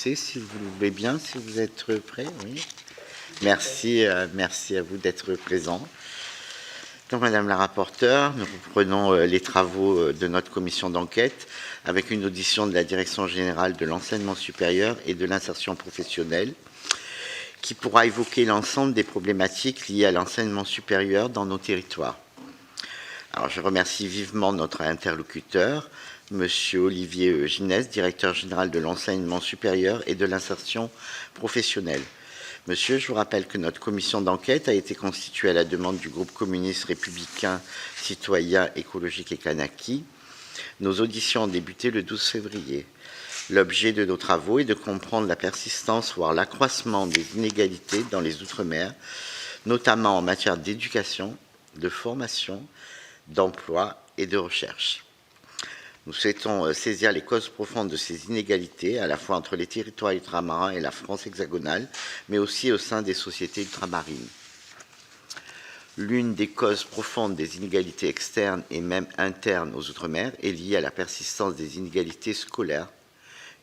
Si vous le voulez bien, si vous êtes prêts, oui. Merci, merci à vous d'être présent. Donc, Madame la rapporteure, nous reprenons les travaux de notre commission d'enquête avec une audition de la Direction générale de l'enseignement supérieur et de l'insertion professionnelle qui pourra évoquer l'ensemble des problématiques liées à l'enseignement supérieur dans nos territoires. Alors, je remercie vivement notre interlocuteur, Monsieur Olivier Ginès, directeur général de l'enseignement supérieur et de l'insertion professionnelle. Monsieur, je vous rappelle que notre commission d'enquête a été constituée à la demande du groupe communiste républicain citoyen écologique et Kanaki. Nos auditions ont débuté le 12 février. L'objet de nos travaux est de comprendre la persistance, voire l'accroissement des inégalités dans les Outre-mer, notamment en matière d'éducation, de formation, d'emploi et de recherche. Nous souhaitons saisir les causes profondes de ces inégalités, à la fois entre les territoires ultramarins et la France hexagonale, mais aussi au sein des sociétés ultramarines. L'une des causes profondes des inégalités externes et même internes aux Outre-mer est liée à la persistance des inégalités scolaires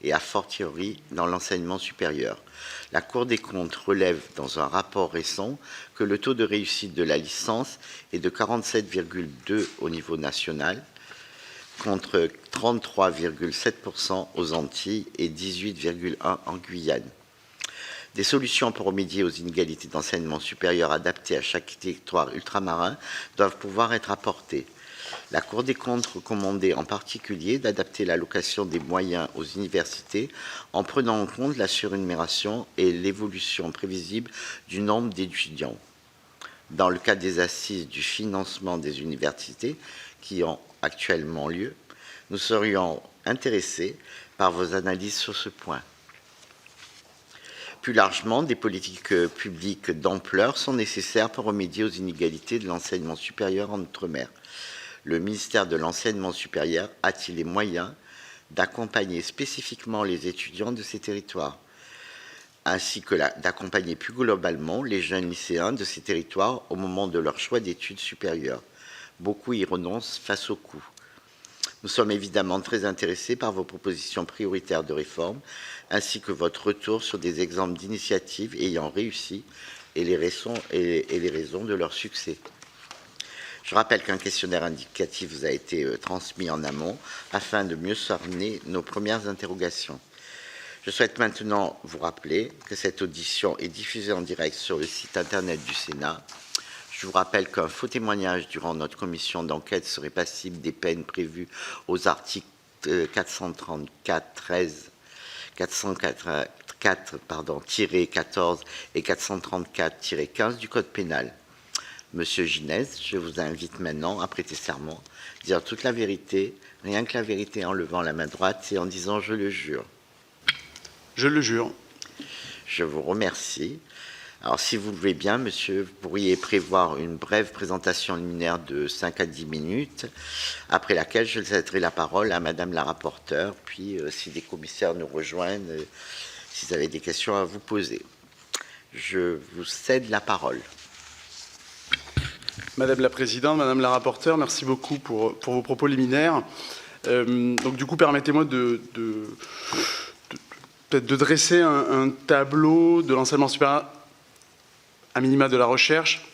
et a fortiori dans l'enseignement supérieur. La Cour des comptes relève dans un rapport récent que le taux de réussite de la licence est de 47,2 au niveau national, contre 33,7% aux Antilles et 18,1% en Guyane. Des solutions pour remédier aux inégalités d'enseignement supérieur adaptées à chaque territoire ultramarin doivent pouvoir être apportées. La Cour des comptes recommandait en particulier d'adapter l'allocation des moyens aux universités en prenant en compte la surrémunération et l'évolution prévisible du nombre d'étudiants. Dans le cadre des assises du financement des universités qui ont actuellement lieu, nous serions intéressés par vos analyses sur ce point. Plus largement, des politiques publiques d'ampleur sont nécessaires pour remédier aux inégalités de l'enseignement supérieur en Outre-mer. Le ministère de l'Enseignement supérieur a-t-il les moyens d'accompagner spécifiquement les étudiants de ces territoires, ainsi que d'accompagner plus globalement les jeunes lycéens de ces territoires au moment de leur choix d'études supérieures? Beaucoup y renoncent face au coût. Nous sommes évidemment très intéressés par vos propositions prioritaires de réforme, ainsi que votre retour sur des exemples d'initiatives ayant réussi et les raisons de leur succès. Je rappelle qu'un questionnaire indicatif vous a été transmis en amont afin de mieux cerner nos premières interrogations. Je souhaite maintenant vous rappeler que cette audition est diffusée en direct sur le site internet du Sénat. Je vous rappelle qu'un faux témoignage durant notre commission d'enquête serait passible des peines prévues aux articles 434-13, 434-14 et 434-15 du Code pénal. Monsieur Ginès, je vous invite maintenant à prêter serment, dire toute la vérité, rien que la vérité en levant la main droite et en disant « je le jure ». Je le jure. Je vous remercie. Alors, si vous le voulez bien, monsieur, vous pourriez prévoir une brève présentation liminaire de 5 à 10 minutes, après laquelle je céderai la parole à madame la rapporteure, puis si des commissaires nous rejoignent, s'ils avaient des questions à vous poser. Je vous cède la parole. Madame la Présidente, Madame la rapporteure, merci beaucoup pour vos propos liminaires. Donc du coup, permettez-moi peut-être de dresser un tableau de l'enseignement supérieur à minima de la recherche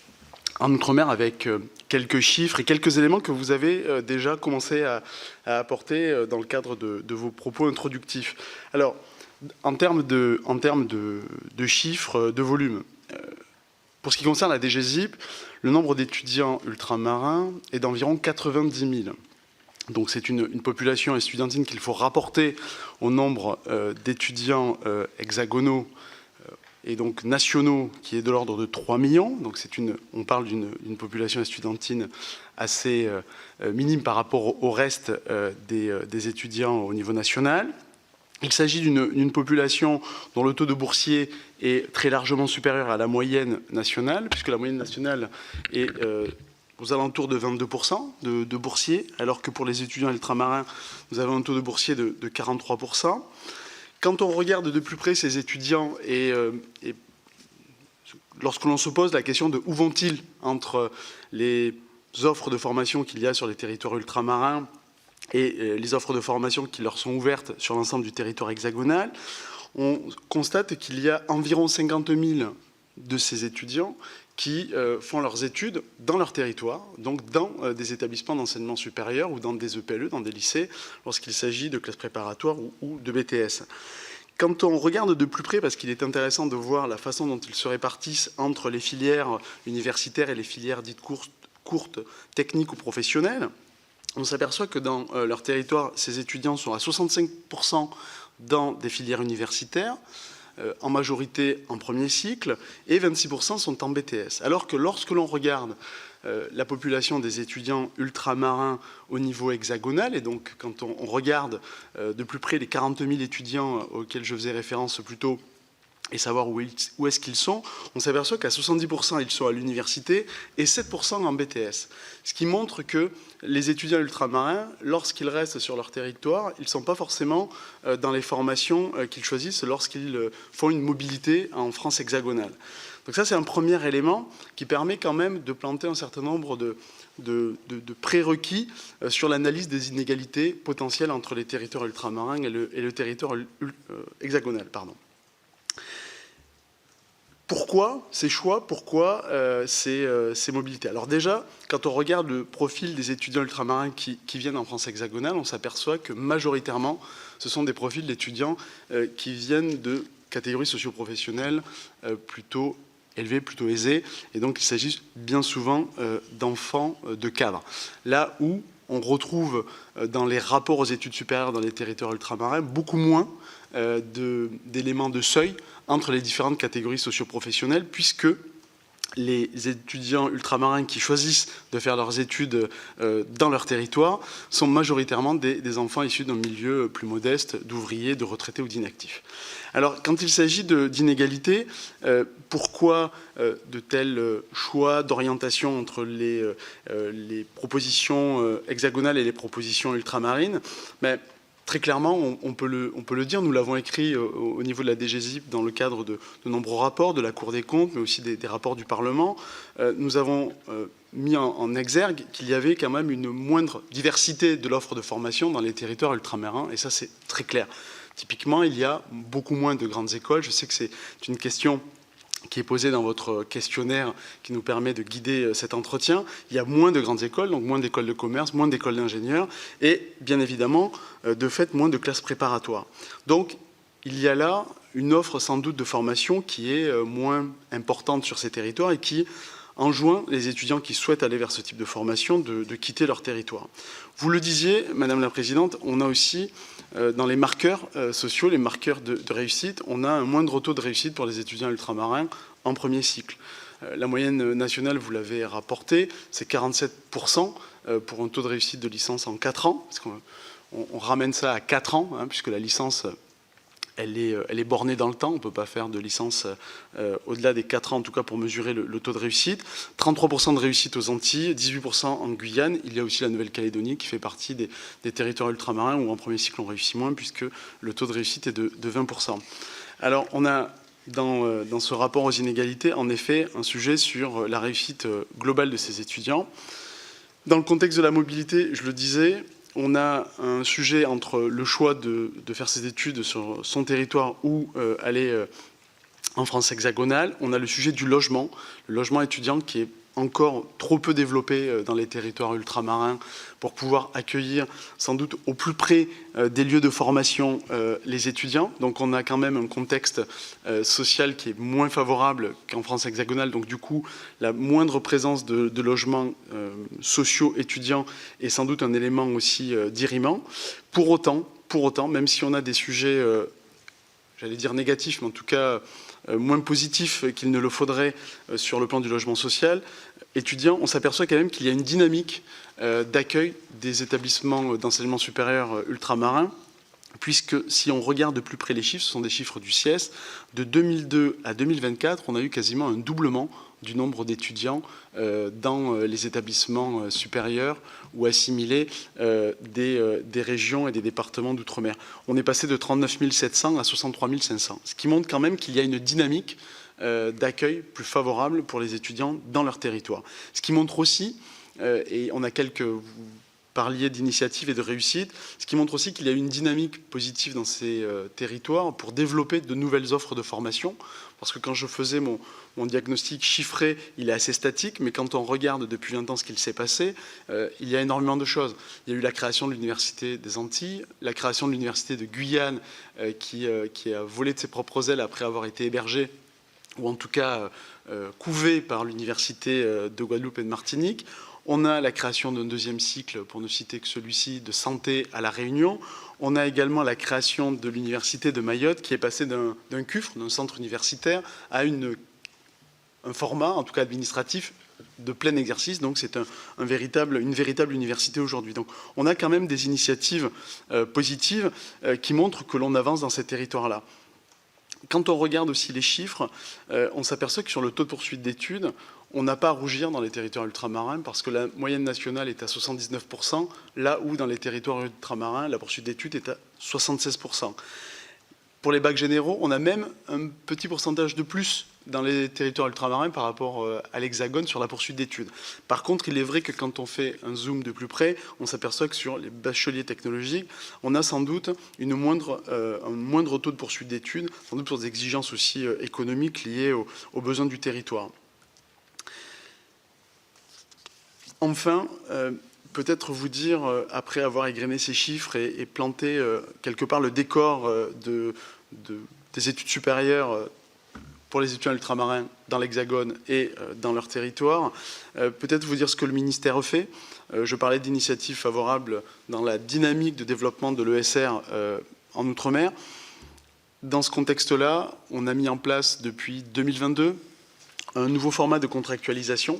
en Outre-mer avec quelques chiffres et quelques éléments que vous avez déjà commencé à apporter dans le cadre de vos propos introductifs. Alors, en termes de chiffres, de volume, pour ce qui concerne la DGSIP, le nombre d'étudiants ultramarins est d'environ 90 000. Donc c'est une population estudiantine qu'il faut rapporter au nombre d'étudiants hexagonaux et donc nationaux qui est de l'ordre de 3 millions. Donc on parle d'une population estudiantine assez minime par rapport au reste des étudiants au niveau national. Il s'agit d'une population dont le taux de boursiers est très largement supérieur à la moyenne nationale, puisque la moyenne nationale est aux alentours de 22% de boursiers, alors que pour les étudiants ultramarins, nous avons un taux de boursiers de 43%. Quand on regarde de plus près ces étudiants et lorsque l'on se pose la question de où vont-ils entre les offres de formation qu'il y a sur les territoires ultramarins et les offres de formation qui leur sont ouvertes sur l'ensemble du territoire hexagonal, on constate qu'il y a environ 50 000 de ces étudiants qui font leurs études dans leur territoire, donc dans des établissements d'enseignement supérieur ou dans des EPLE, dans des lycées, lorsqu'il s'agit de classes préparatoires ou de BTS. Quand on regarde de plus près, parce qu'il est intéressant de voir la façon dont ils se répartissent entre les filières universitaires et les filières dites courtes, techniques ou professionnelles, on s'aperçoit que dans leur territoire, ces étudiants sont à 65% dans des filières universitaires, en majorité en premier cycle, et 26% sont en BTS. Alors que lorsque l'on regarde la population des étudiants ultramarins au niveau hexagonal, et donc quand on regarde de plus près les 40 000 étudiants auxquels je faisais référence plus tôt, et savoir où est-ce qu'ils sont, on s'aperçoit qu'à 70% ils sont à l'université et 7% en BTS. Ce qui montre que les étudiants ultramarins, lorsqu'ils restent sur leur territoire, ils ne sont pas forcément dans les formations qu'ils choisissent lorsqu'ils font une mobilité en France hexagonale. Donc ça, c'est un premier élément qui permet quand même de planter un certain nombre de prérequis sur l'analyse des inégalités potentielles entre les territoires ultramarins et le territoire hexagonal. Pourquoi ces choix? Pourquoi ces mobilités? Alors déjà, quand on regarde le profil des étudiants ultramarins qui viennent en France hexagonale, on s'aperçoit que majoritairement, ce sont des profils d'étudiants qui viennent de catégories socio-professionnelles plutôt élevées, plutôt aisées, et donc il s'agit bien souvent d'enfants de cadres. Là où on retrouve dans les rapports aux études supérieures dans les territoires ultramarins beaucoup moins d'éléments de seuil entre les différentes catégories socio-professionnelles, puisque les étudiants ultramarins qui choisissent de faire leurs études dans leur territoire sont majoritairement des enfants issus d'un milieu plus modeste, d'ouvriers, de retraités ou d'inactifs. Alors, quand il s'agit d'inégalités, pourquoi de tels choix d'orientation entre les propositions hexagonales et les propositions ultramarines? Très clairement, on peut le dire, nous l'avons écrit au niveau de la DGSIP dans le cadre de nombreux rapports, de la Cour des comptes, mais aussi des rapports du Parlement. Nous avons mis en exergue qu'il y avait quand même une moindre diversité de l'offre de formation dans les territoires ultramarins, et ça c'est très clair. Typiquement, il y a beaucoup moins de grandes écoles. Je sais que c'est une question qui est posée dans votre questionnaire qui nous permet de guider cet entretien. Il y a moins de grandes écoles, donc moins d'écoles de commerce, moins d'écoles d'ingénieurs et bien évidemment, de fait, moins de classes préparatoires. Donc, il y a là une offre sans doute de formation qui est moins importante sur ces territoires et qui enjoint les étudiants qui souhaitent aller vers ce type de formation de quitter leur territoire. Vous le disiez, Madame la Présidente, on a aussi dans les marqueurs sociaux, les marqueurs de réussite, on a un moindre taux de réussite pour les étudiants ultramarins en premier cycle. La moyenne nationale, vous l'avez rapporté, c'est 47% pour un taux de réussite de licence en 4 ans, parce qu'on ramène ça à 4 ans, hein, puisque la licence elle est bornée dans le temps, on ne peut pas faire de licence au-delà des 4 ans, en tout cas pour mesurer le taux de réussite. 33% de réussite aux Antilles, 18% en Guyane. Il y a aussi la Nouvelle-Calédonie qui fait partie des territoires ultramarins où en premier cycle on réussit moins puisque le taux de réussite est de 20%. Alors on a dans ce rapport aux inégalités en effet un sujet sur la réussite globale de ces étudiants. Dans le contexte de la mobilité, je le disais, on a un sujet entre le choix de faire ses études sur son territoire ou aller en France hexagonale. On a le sujet du logement, le logement étudiant qui est encore trop peu développé dans les territoires ultramarins pour pouvoir accueillir sans doute au plus près des lieux de formation les étudiants. Donc on a quand même un contexte social qui est moins favorable qu'en France hexagonale. Donc du coup, la moindre présence de logements sociaux étudiants est sans doute un élément aussi dirimant. Pour autant, même si on a des sujets, j'allais dire négatifs, mais en tout cas moins positif qu'il ne le faudrait sur le plan du logement social, étudiant, on s'aperçoit quand même qu'il y a une dynamique d'accueil des établissements d'enseignement supérieur ultramarins, puisque si on regarde de plus près les chiffres, ce sont des chiffres du CIES, de 2002 à 2024, on a eu quasiment un doublement du nombre d'étudiants dans les établissements supérieurs ou assimilés des régions et des départements d'outre-mer. On est passé de 39 700 à 63 500, ce qui montre quand même qu'il y a une dynamique d'accueil plus favorable pour les étudiants dans leur territoire. Ce qui montre aussi, et on a quelques... parliez d'initiatives et de réussite, ce qui montre aussi qu'il y a une dynamique positive dans ces territoires pour développer de nouvelles offres de formation. Parce que quand je faisais mon diagnostic chiffré, il est assez statique, mais quand on regarde depuis 20 ans ce qu'il s'est passé, il y a énormément de choses. Il y a eu la création de l'Université des Antilles, la création de l'Université de Guyane, qui a volé de ses propres ailes après avoir été hébergée, ou en tout cas couvée par l'Université de Guadeloupe et de Martinique. On a la création d'un deuxième cycle, pour ne citer que celui-ci, de santé à La Réunion. On a également la création de l'université de Mayotte, qui est passée d'un CUFR, d'un centre universitaire, à un format, en tout cas administratif, de plein exercice. Donc c'est une véritable université aujourd'hui. Donc on a quand même des initiatives positives qui montrent que l'on avance dans ces territoires-là. Quand on regarde aussi les chiffres, on s'aperçoit que sur le taux de poursuite d'études, on n'a pas à rougir dans les territoires ultramarins parce que la moyenne nationale est à 79%, là où dans les territoires ultramarins, la poursuite d'études est à 76%. Pour les bacs généraux, on a même un petit pourcentage de plus dans les territoires ultramarins par rapport à l'Hexagone sur la poursuite d'études. Par contre, il est vrai que quand on fait un zoom de plus près, on s'aperçoit que sur les bacheliers technologiques, on a sans doute un moindre taux de poursuite d'études, sans doute pour des exigences aussi économiques liées aux besoins du territoire. Enfin, peut-être vous dire, après avoir égrené ces chiffres et planté quelque part le décor des études supérieures pour les étudiants ultramarins dans l'Hexagone et dans leur territoire, peut-être vous dire ce que le ministère fait. Je parlais d'initiatives favorables dans la dynamique de développement de l'ESR en Outre-mer. Dans ce contexte-là, on a mis en place depuis 2022 un nouveau format de contractualisation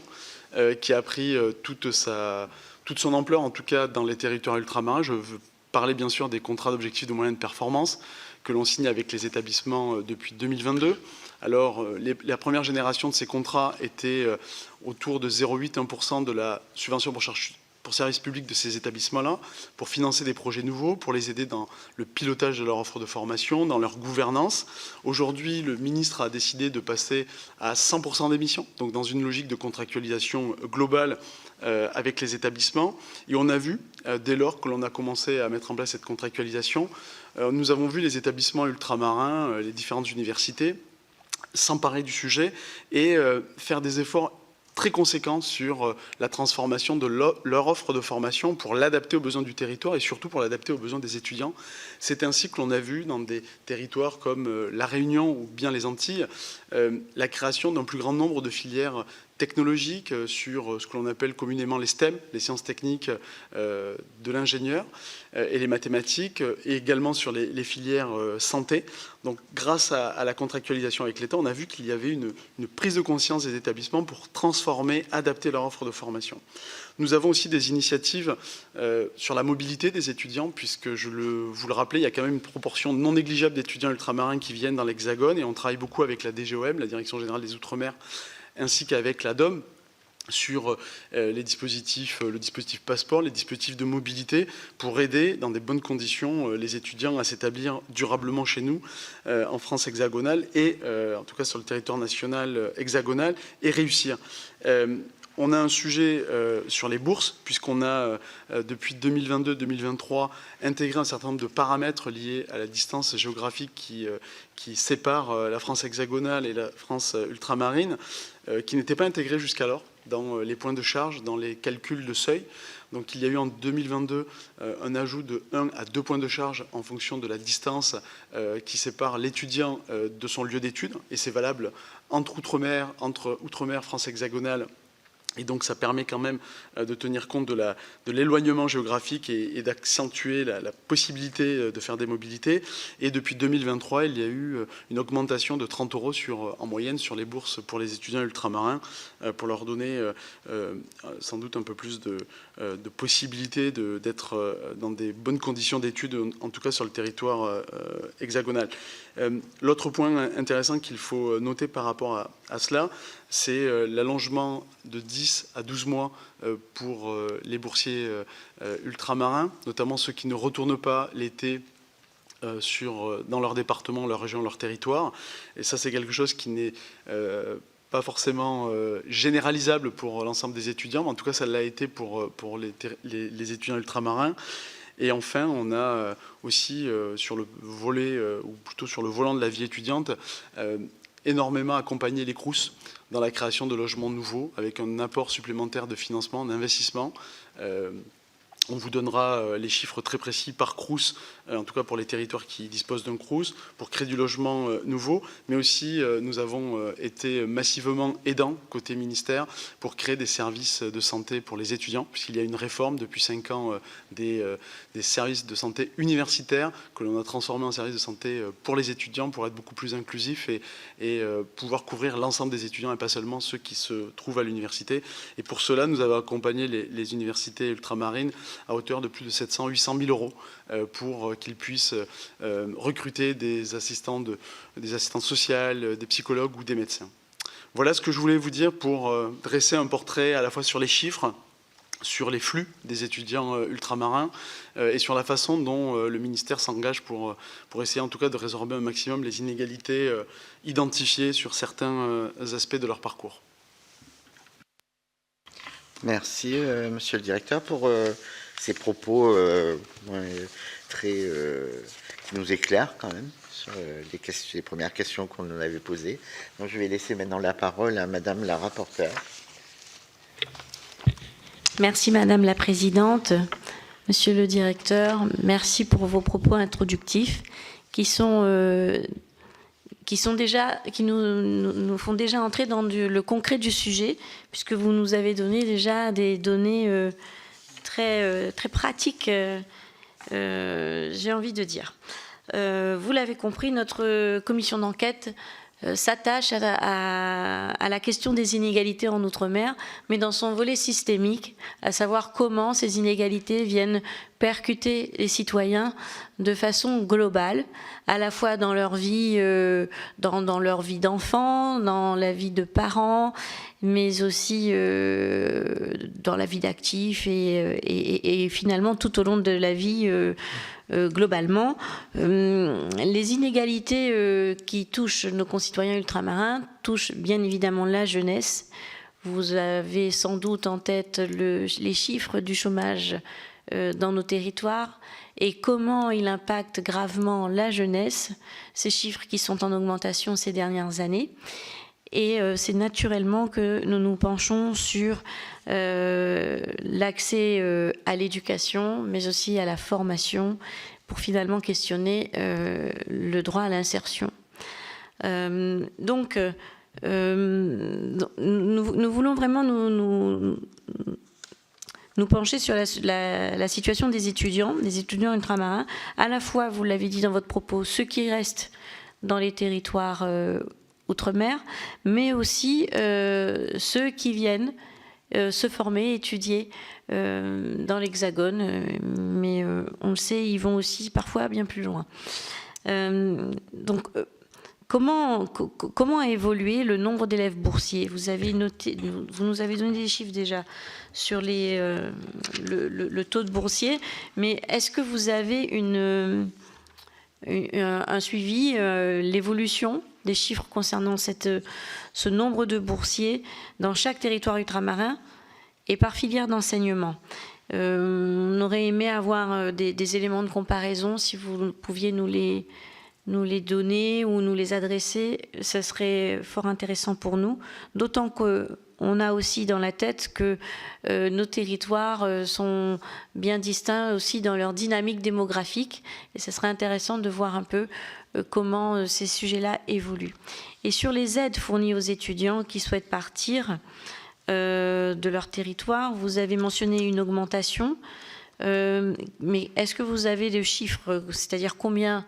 qui a pris toute son ampleur, en tout cas dans les territoires ultramarins. Je veux parler bien sûr des contrats d'objectifs de moyens de performance que l'on signe avec les établissements depuis 2022. Alors, la première génération de ces contrats était autour de 0,8-1% de la subvention pour service public de ces établissements-là, pour financer des projets nouveaux, pour les aider dans le pilotage de leur offre de formation, dans leur gouvernance. Aujourd'hui, le ministre a décidé de passer à 100% d'émissions, donc dans une logique de contractualisation globale avec les établissements. Et on a vu, dès lors que l'on a commencé à mettre en place cette contractualisation, nous avons vu les établissements ultramarins, les différentes universités, s'emparer du sujet et faire des efforts très conséquents sur la transformation de leur offre de formation pour l'adapter aux besoins du territoire et surtout pour l'adapter aux besoins des étudiants. C'est ainsi que l'on a vu dans des territoires comme La Réunion ou bien les Antilles la création d'un plus grand nombre de filières technologiques sur ce que l'on appelle communément les STEM, les sciences techniques de l'ingénieur et les mathématiques, et également sur les filières santé. Donc grâce à la contractualisation avec l'État, on a vu qu'il y avait une prise de conscience des établissements pour transformer, adapter leur offre de formation. Nous avons aussi des initiatives sur la mobilité des étudiants, puisque vous le rappelez, il y a quand même une proportion non négligeable d'étudiants ultramarins qui viennent dans l'Hexagone, et on travaille beaucoup avec la DGOM, la Direction Générale des Outre-mer, ainsi qu'avec la DOM, sur le dispositif passeport, les dispositifs de mobilité, pour aider dans des bonnes conditions les étudiants à s'établir durablement chez nous, en France hexagonale, et en tout cas sur le territoire national hexagonal, et réussir. On a un sujet sur les bourses, puisqu'on a, depuis 2022-2023, intégré un certain nombre de paramètres liés à la distance géographique qui sépare la France hexagonale et la France ultramarine, qui n'étaient pas intégrés jusqu'alors dans les points de charge, dans les calculs de seuil. Donc il y a eu en 2022 un ajout de 1 à 2 points de charge en fonction de la distance qui sépare l'étudiant de son lieu d'études, et c'est valable entre Outre-mer, France hexagonale. Et donc ça permet quand même de tenir compte de l'éloignement géographique et d'accentuer la possibilité de faire des mobilités. Et depuis 2023, il y a eu une augmentation de 30 € en moyenne sur les bourses pour les étudiants ultramarins, pour leur donner sans doute un peu plus de possibilités d'être dans des bonnes conditions d'études, en tout cas sur le territoire hexagonal. L'autre point intéressant qu'il faut noter par rapport à cela, c'est l'allongement de 10 à 12 mois pour les boursiers ultramarins, notamment ceux qui ne retournent pas l'été dans leur département, leur région, leur territoire. Et ça, c'est quelque chose qui n'est pas forcément généralisable pour l'ensemble des étudiants, mais en tout cas ça l'a été pour les étudiants ultramarins. Et enfin, on a aussi sur le volet, ou plutôt sur le volant de la vie étudiante, énormément accompagné les Crous dans la création de logements nouveaux, avec un apport supplémentaire de financement, d'investissement. On vous donnera les chiffres très précis par Crous, en tout cas pour les territoires qui disposent d'un Crous, pour créer du logement nouveau. Mais aussi, nous avons été massivement aidants côté ministère pour créer des services de santé pour les étudiants, puisqu'il y a une réforme depuis 5 ans des services de santé universitaires que l'on a transformés en services de santé pour les étudiants, pour être beaucoup plus inclusifs et pouvoir couvrir l'ensemble des étudiants et pas seulement ceux qui se trouvent à l'université. Et pour cela, nous avons accompagné les universités ultramarines à hauteur de plus de 700-800 000 euros pour qu'ils puissent recruter des assistantes sociales, des psychologues ou des médecins. Voilà ce que je voulais vous dire pour dresser un portrait à la fois sur les chiffres, sur les flux des étudiants ultramarins et sur la façon dont le ministère s'engage pour essayer en tout cas de résorber un maximum les inégalités identifiées sur certains aspects de leur parcours. Merci, monsieur le directeur, pour ces propos qui nous éclairent quand même sur les premières questions qu'on nous avait posées. Donc, je vais laisser maintenant la parole à madame la rapporteure. Merci madame la présidente, monsieur le directeur, merci pour vos propos introductifs qui nous font déjà entrer dans le concret du sujet, puisque vous nous avez donné déjà des données très pratiques, j'ai envie de dire. Vous l'avez compris, notre commission d'enquête s'attache à la question des inégalités en Outre-mer, mais dans son volet systémique, à savoir comment ces inégalités viennent percuter les citoyens de façon globale, à la fois dans leur vie, dans leur vie d'enfant, dans la vie de parents, mais aussi dans la vie d'actifs et finalement tout au long de la vie globalement. Les inégalités qui touchent nos concitoyens ultramarins touchent bien évidemment la jeunesse. Vous avez sans doute en tête les chiffres du chômage dans nos territoires et comment il impacte gravement la jeunesse, ces chiffres qui sont en augmentation ces dernières années. Et c'est naturellement que nous nous penchons sur l'accès à l'éducation, mais aussi à la formation, pour finalement questionner le droit à l'insertion. Donc, nous voulons vraiment nous pencher sur la situation des étudiants ultramarins, à la fois, vous l'avez dit dans votre propos, ceux qui restent dans les territoires outre-mer, mais aussi ceux qui viennent se former, étudier dans l'Hexagone, mais on le sait, ils vont aussi parfois bien plus loin. Donc, comment a évolué le nombre d'élèves boursiers? Vous nous avez donné des chiffres déjà sur le taux de boursiers, mais est-ce que vous avez un suivi, l'évolution des chiffres concernant ce nombre de boursiers dans chaque territoire ultramarin et par filière d'enseignement? On aurait aimé avoir des éléments de comparaison, si vous pouviez nous les donner ou nous les adresser, ce serait fort intéressant pour nous, d'autant qu'on a aussi dans la tête que nos territoires sont bien distincts aussi dans leur dynamique démographique, et ce serait intéressant de voir un peu comment ces sujets-là évoluent. Et sur les aides fournies aux étudiants qui souhaitent partir de leur territoire, vous avez mentionné une augmentation, mais est-ce que vous avez des chiffres, c'est-à-dire combien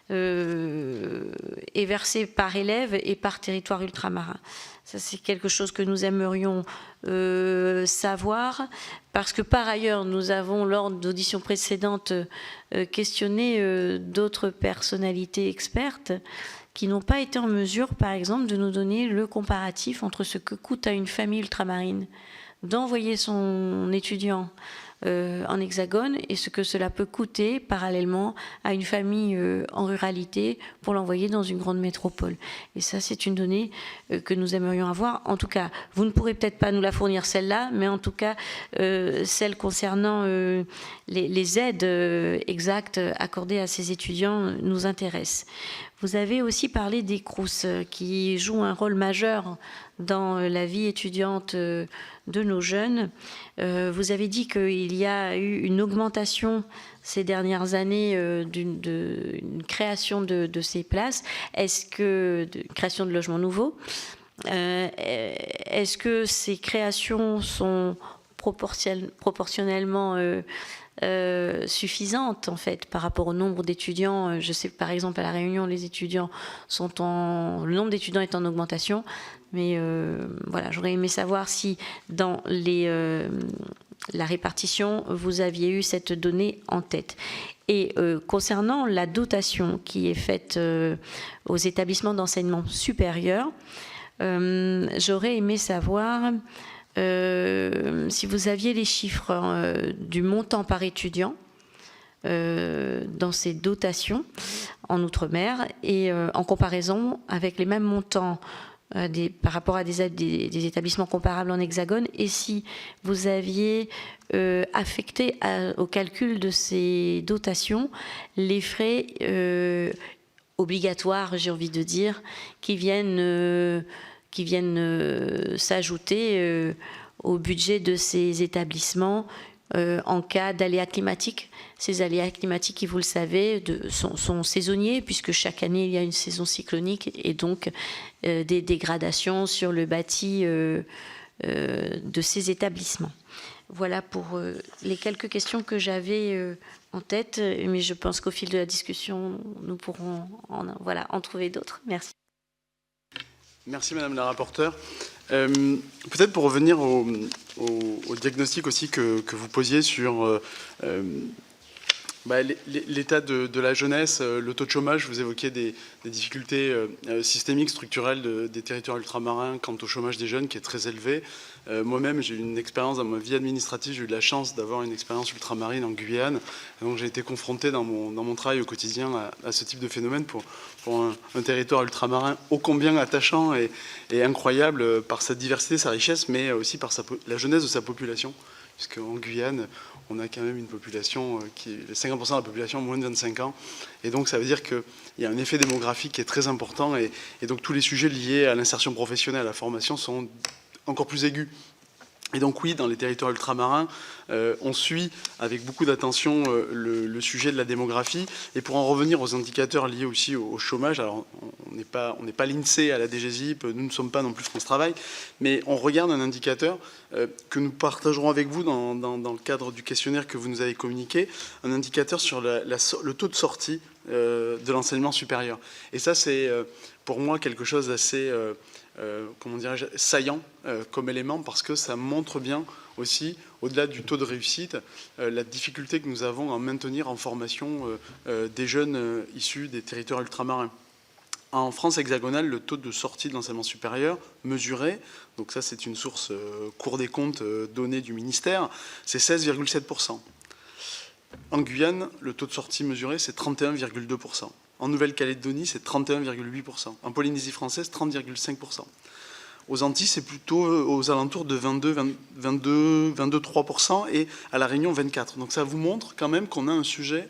est versé par élève et par territoire ultramarin? Ça, c'est quelque chose que nous aimerions savoir, parce que par ailleurs, nous avons, lors d'auditions précédentes, questionné d'autres personnalités expertes qui n'ont pas été en mesure, par exemple, de nous donner le comparatif entre ce que coûte à une famille ultramarine d'envoyer son étudiant en Hexagone et ce que cela peut coûter parallèlement à une famille en ruralité pour l'envoyer dans une grande métropole. Et ça, c'est une donnée que nous aimerions avoir. En tout cas, vous ne pourrez peut-être pas nous la fournir celle-là, mais en tout cas, celle concernant les aides exactes accordées à ces étudiants nous intéresse. Vous avez aussi parlé des Crous qui jouent un rôle majeur dans la vie étudiante de nos jeunes. Vous avez dit qu'il y a eu une augmentation ces dernières années d'une création de ces places. Création de logements nouveaux. Est-ce que ces créations sont proportionnellement suffisante en fait par rapport au nombre d'étudiants? Je sais que par exemple à La Réunion, le nombre d'étudiants est en augmentation, mais voilà, j'aurais aimé savoir si dans la répartition vous aviez eu cette donnée en tête. Et concernant la dotation qui est faite aux établissements d'enseignement supérieur, j'aurais aimé savoir si vous aviez les chiffres du montant par étudiant dans ces dotations en Outre-mer et en comparaison avec les mêmes montants par rapport à des établissements comparables en Hexagone, et si vous aviez affecté au calcul de ces dotations les frais obligatoires, j'ai envie de dire, qui viennent s'ajouter au budget de ces établissements en cas d'aléas climatiques. Ces aléas climatiques, qui, vous le savez, sont saisonniers, puisque chaque année, il y a une saison cyclonique et donc des dégradations sur le bâti de ces établissements. Voilà pour les quelques questions que j'avais en tête, mais je pense qu'au fil de la discussion, nous pourrons en trouver d'autres. Merci. Merci Madame la rapporteure. Peut-être pour revenir au diagnostic aussi que vous posiez sur l'état de la jeunesse, le taux de chômage. Vous évoquiez des difficultés systémiques, structurelles des territoires ultramarins quant au chômage des jeunes qui est très élevé. Moi-même, j'ai eu une expérience dans ma vie administrative, j'ai eu de la chance d'avoir une expérience ultramarine en Guyane. Donc j'ai été confronté dans mon travail au quotidien à ce type de phénomène pour un territoire ultramarin ô combien attachant et incroyable par sa diversité, sa richesse, mais aussi par la jeunesse de sa population. Puisqu'en Guyane, on a quand même une population qui est 50% de la population moins de 25 ans. Et donc ça veut dire qu'il y a un effet démographique qui est très important. Et donc tous les sujets liés à l'insertion professionnelle, à la formation sont encore plus aigus. Et donc oui, dans les territoires ultramarins, on suit avec beaucoup d'attention le sujet de la démographie. Et pour en revenir aux indicateurs liés aussi au chômage, alors on n'est pas l'INSEE à la DGSIP, nous ne sommes pas non plus France Travail, mais on regarde un indicateur que nous partagerons avec vous dans le cadre du questionnaire que vous nous avez communiqué, un indicateur sur le taux de sortie de l'enseignement supérieur. Et ça, c'est pour moi quelque chose d'assez saillant comme élément, parce que ça montre bien aussi, au-delà du taux de réussite, la difficulté que nous avons à maintenir en formation des jeunes issus des territoires ultramarins. En France hexagonale, le taux de sortie de l'enseignement supérieur mesuré, donc ça c'est une source Cour des comptes donnée du ministère, c'est 16,7%. En Guyane, le taux de sortie mesuré, c'est 31,2%. En Nouvelle-Calédonie, c'est 31,8%. En Polynésie française, 30,5%. Aux Antilles, c'est plutôt aux alentours de 23%, et à La Réunion, 24%. Donc ça vous montre quand même qu'on a un sujet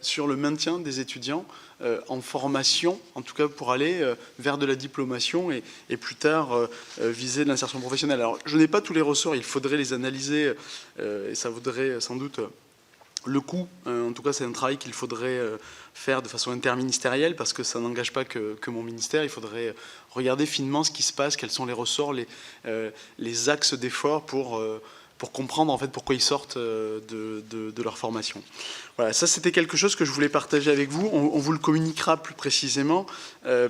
sur le maintien des étudiants en formation, en tout cas pour aller vers de la diplomation et plus tard viser de l'insertion professionnelle. Alors je n'ai pas tous les ressorts, il faudrait les analyser et ça vaudrait sans doute le coût. En tout cas, c'est un travail qu'il faudrait faire de façon interministérielle, parce que ça n'engage pas que mon ministère. Il faudrait regarder finement ce qui se passe, quels sont les ressorts, les axes d'effort pour comprendre en fait pourquoi ils sortent de leur formation. Voilà, ça c'était quelque chose que je voulais partager avec vous. On vous le communiquera plus précisément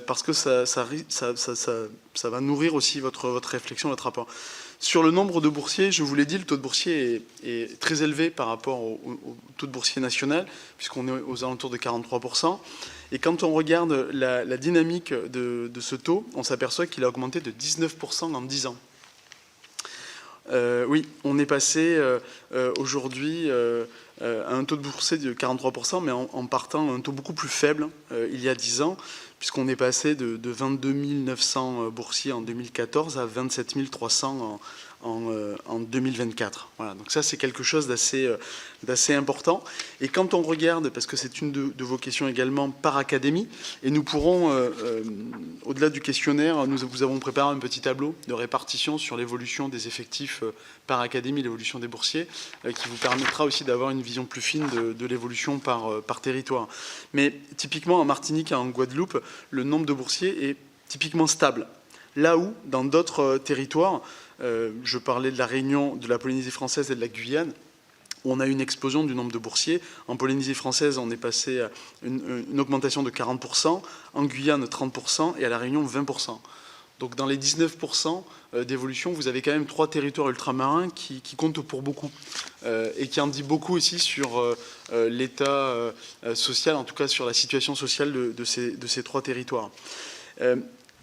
parce que ça va nourrir aussi votre réflexion, votre rapport. Sur le nombre de boursiers, je vous l'ai dit, le taux de boursiers est très élevé par rapport au taux de boursier national, puisqu'on est aux alentours de 43%. Et quand on regarde la dynamique de ce taux, on s'aperçoit qu'il a augmenté de 19% en 10 ans. Oui, on est passé aujourd'hui à un taux de boursier de 43%, mais en partant un taux beaucoup plus faible il y a 10 ans, puisqu'on est passé de 22 900 boursiers en 2014 à 27 300 en 2024. Voilà, donc ça c'est quelque chose d'assez important. Et quand on regarde, parce que c'est une de vos questions également, par académie, et nous pourrons, au-delà du questionnaire, nous vous avons préparé un petit tableau de répartition sur l'évolution des effectifs par académie, l'évolution des boursiers, qui vous permettra aussi d'avoir une vision plus fine de l'évolution par territoire. Mais typiquement en Martinique et en Guadeloupe, le nombre de boursiers est typiquement stable. Là où, dans d'autres territoires, je parlais de la Réunion, de la Polynésie française et de la Guyane, où on a eu une explosion du nombre de boursiers. En Polynésie française, on est passé à une augmentation de 40%, en Guyane 30% et à la Réunion 20%. Donc dans les 19% d'évolution, vous avez quand même 3 territoires ultramarins qui comptent pour beaucoup et qui en dit beaucoup aussi sur l'état social, en tout cas sur la situation sociale de ces 3 territoires.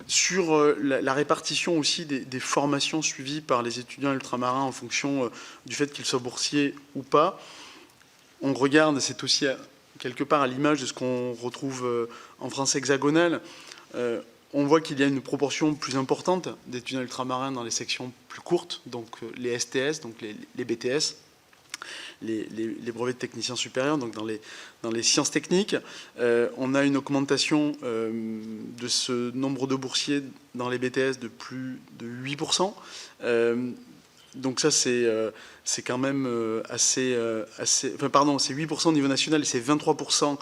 Sur la répartition aussi des formations suivies par les étudiants ultramarins en fonction du fait qu'ils soient boursiers ou pas, on regarde, c'est aussi quelque part à l'image de ce qu'on retrouve en France hexagonale, on voit qu'il y a une proportion plus importante d'étudiants ultramarins dans les sections plus courtes, donc les STS, donc les BTS, les brevets de techniciens supérieurs, donc dans les sciences techniques. On a une augmentation de ce nombre de boursiers dans les BTS de plus de 8%. Donc ça, c'est quand même assez... Enfin, pardon, c'est 8% au niveau national et c'est 23%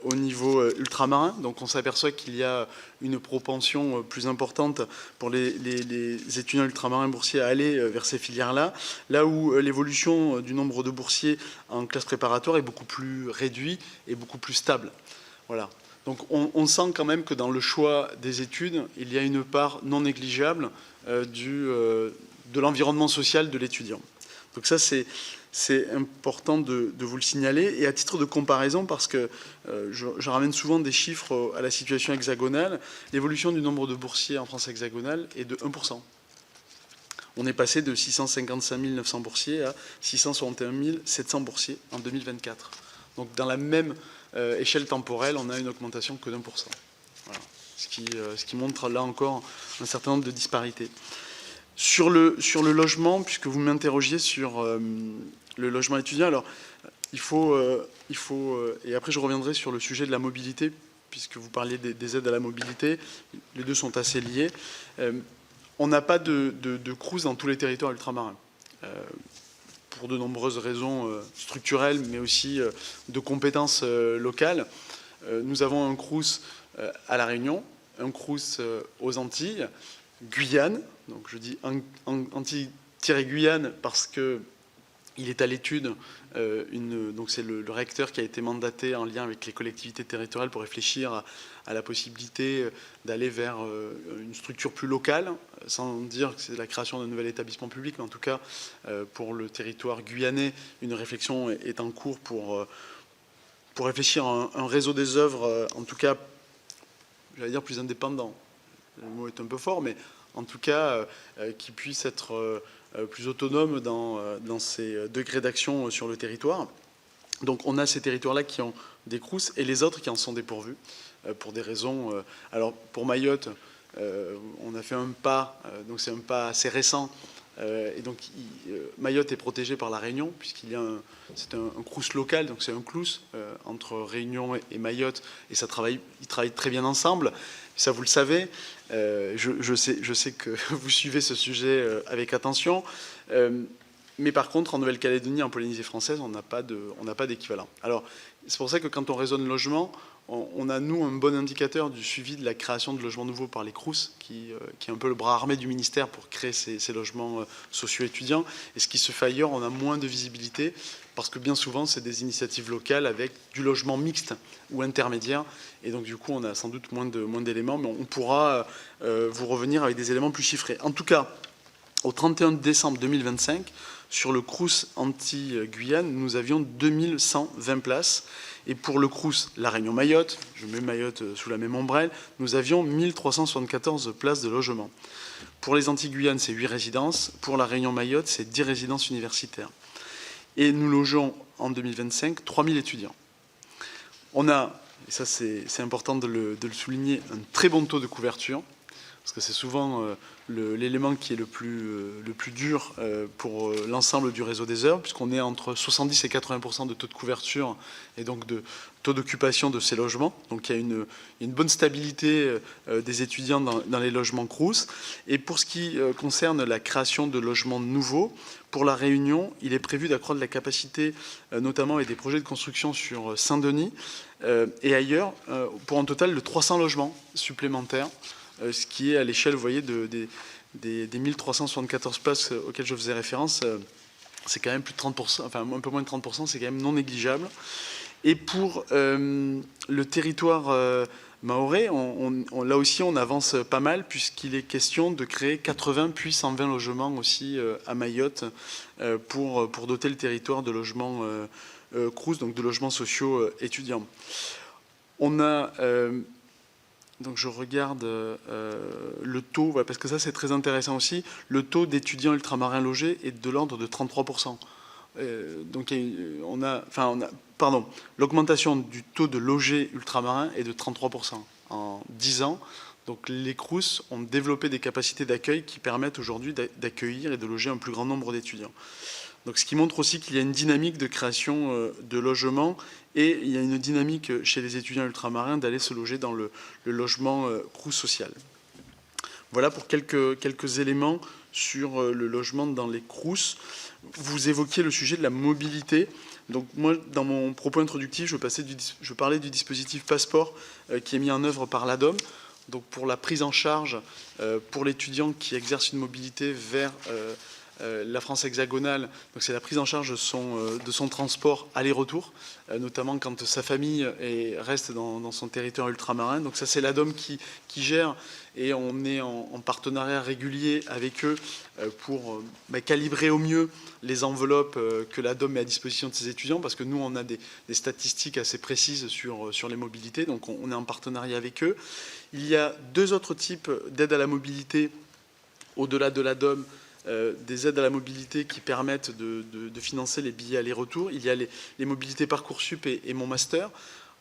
au niveau ultramarin. Donc on s'aperçoit qu'il y a une propension plus importante pour les étudiants ultramarins boursiers à aller vers ces filières-là, là où l'évolution du nombre de boursiers en classe préparatoire est beaucoup plus réduit et beaucoup plus stable. Voilà. Donc on sent quand même que dans le choix des études, il y a une part non négligeable de l'environnement social de l'étudiant. Donc ça, c'est important de vous le signaler. Et à titre de comparaison, parce que je ramène souvent des chiffres à la situation hexagonale, l'évolution du nombre de boursiers en France hexagonale est de 1%. On est passé de 655 900 boursiers à 661 700 boursiers en 2024. Donc dans la même échelle temporelle, on a une augmentation que d'1%. Voilà. Ce qui montre là encore un certain nombre de disparités. Sur le logement, puisque vous m'interrogiez sur le logement étudiant, alors il faut et après je reviendrai sur le sujet de la mobilité, puisque vous parliez des aides à la mobilité, les deux sont assez liés. On n'a pas de CROUS dans tous les territoires ultramarins, pour de nombreuses raisons structurelles, mais aussi de compétences locales. Nous avons un CROUS à La Réunion, un CROUS aux Antilles, Guyane, donc je dis Antilles-Guyane parce que il est à l'étude, donc c'est le recteur qui a été mandaté en lien avec les collectivités territoriales pour réfléchir à la possibilité d'aller vers une structure plus locale, sans dire que c'est la création d'un nouvel établissement public, mais en tout cas pour le territoire guyanais, une réflexion est en cours pour réfléchir à un réseau des œuvres, en tout cas, j'allais dire plus indépendant. Le mot est un peu fort, mais en tout cas, qui puisse être plus autonome dans ses degrés d'action sur le territoire. Donc on a ces territoires-là qui ont des CROUS et les autres qui en sont dépourvus pour des raisons... alors pour Mayotte, on a fait un pas, donc c'est un pas assez récent, et donc Mayotte est protégée par la Réunion, puisqu'il y a c'est un CROUS local, donc c'est un CLOUS entre Réunion et Mayotte, et ils travaillent très bien ensemble. Ça, vous le savez, je sais que vous suivez ce sujet avec attention, mais par contre, en Nouvelle-Calédonie, en Polynésie française, on n'a pas d'équivalent. Alors, c'est pour ça que quand on raisonne logement, on a, nous, un bon indicateur du suivi de la création de logements nouveaux par les CROUS, qui est un peu le bras armé du ministère pour créer ces logements socio-étudiants. Et ce qui se fait ailleurs, on a moins de visibilité, parce que bien souvent, c'est des initiatives locales avec du logement mixte ou intermédiaire. Et donc, du coup, on a sans doute moins d'éléments, mais on pourra vous revenir avec des éléments plus chiffrés. En tout cas, au 31 décembre 2025, sur le Crous Antilles-Guyane, nous avions 2120 places. Et pour le Crous La Réunion-Mayotte, je mets Mayotte sous la même ombrelle, nous avions 1374 places de logement. Pour les Antilles-Guyane, c'est 8 résidences. Pour La Réunion-Mayotte, c'est 10 résidences universitaires. Et nous logeons en 2025 3000 étudiants. On a, et ça c'est important de le souligner, un très bon taux de couverture, parce que c'est souvent l'élément qui est le plus dur pour l'ensemble du réseau des œuvres, puisqu'on est entre 70 et 80% de taux de couverture et donc de taux d'occupation de ces logements. Donc il y a une bonne stabilité des étudiants dans les logements Crous. Et pour ce qui concerne la création de logements nouveaux, pour La Réunion, il est prévu d'accroître la capacité, notamment avec des projets de construction sur Saint-Denis et ailleurs, pour un total de 300 logements supplémentaires, ce qui est à l'échelle, vous voyez, des 1374 places auxquelles je faisais référence. C'est quand même plus de 30%, enfin un peu moins de 30%, c'est quand même non négligeable. Et pour le territoire mahorais, là aussi on avance pas mal, puisqu'il est question de créer 80 puis 120 logements aussi à Mayotte pour doter le territoire de logements Crous, donc de logements sociaux étudiants. On a... donc je regarde le taux, parce que ça c'est très intéressant aussi, le taux d'étudiants ultramarins logés est de l'ordre de 33%. Donc l'augmentation du taux de logés ultramarins est de 33% en 10 ans. Donc les Crous ont développé des capacités d'accueil qui permettent aujourd'hui d'accueillir et de loger un plus grand nombre d'étudiants. Donc, ce qui montre aussi qu'il y a une dynamique de création de logements et il y a une dynamique chez les étudiants ultramarins d'aller se loger dans le logement Crous social. Voilà pour quelques éléments sur le logement dans les Crous. Vous évoquiez le sujet de la mobilité. Donc moi, dans mon propos introductif, je parlais du dispositif Passeport qui est mis en œuvre par l'ADOM. Donc pour la prise en charge pour l'étudiant qui exerce une mobilité vers la France hexagonale, donc c'est la prise en charge de son transport aller-retour, notamment quand sa famille reste dans son territoire ultramarin. Donc ça c'est l'ADOM qui gère et on est en partenariat régulier avec eux pour calibrer au mieux les enveloppes que l'ADOM met à disposition de ses étudiants, parce que nous on a des statistiques assez précises sur les mobilités, donc on est en partenariat avec eux. Il y a 2 autres types d'aides à la mobilité au-delà de l'ADOM. Des aides à la mobilité qui permettent de financer les billets aller-retour. Il y a les mobilités Parcoursup et Mon Master.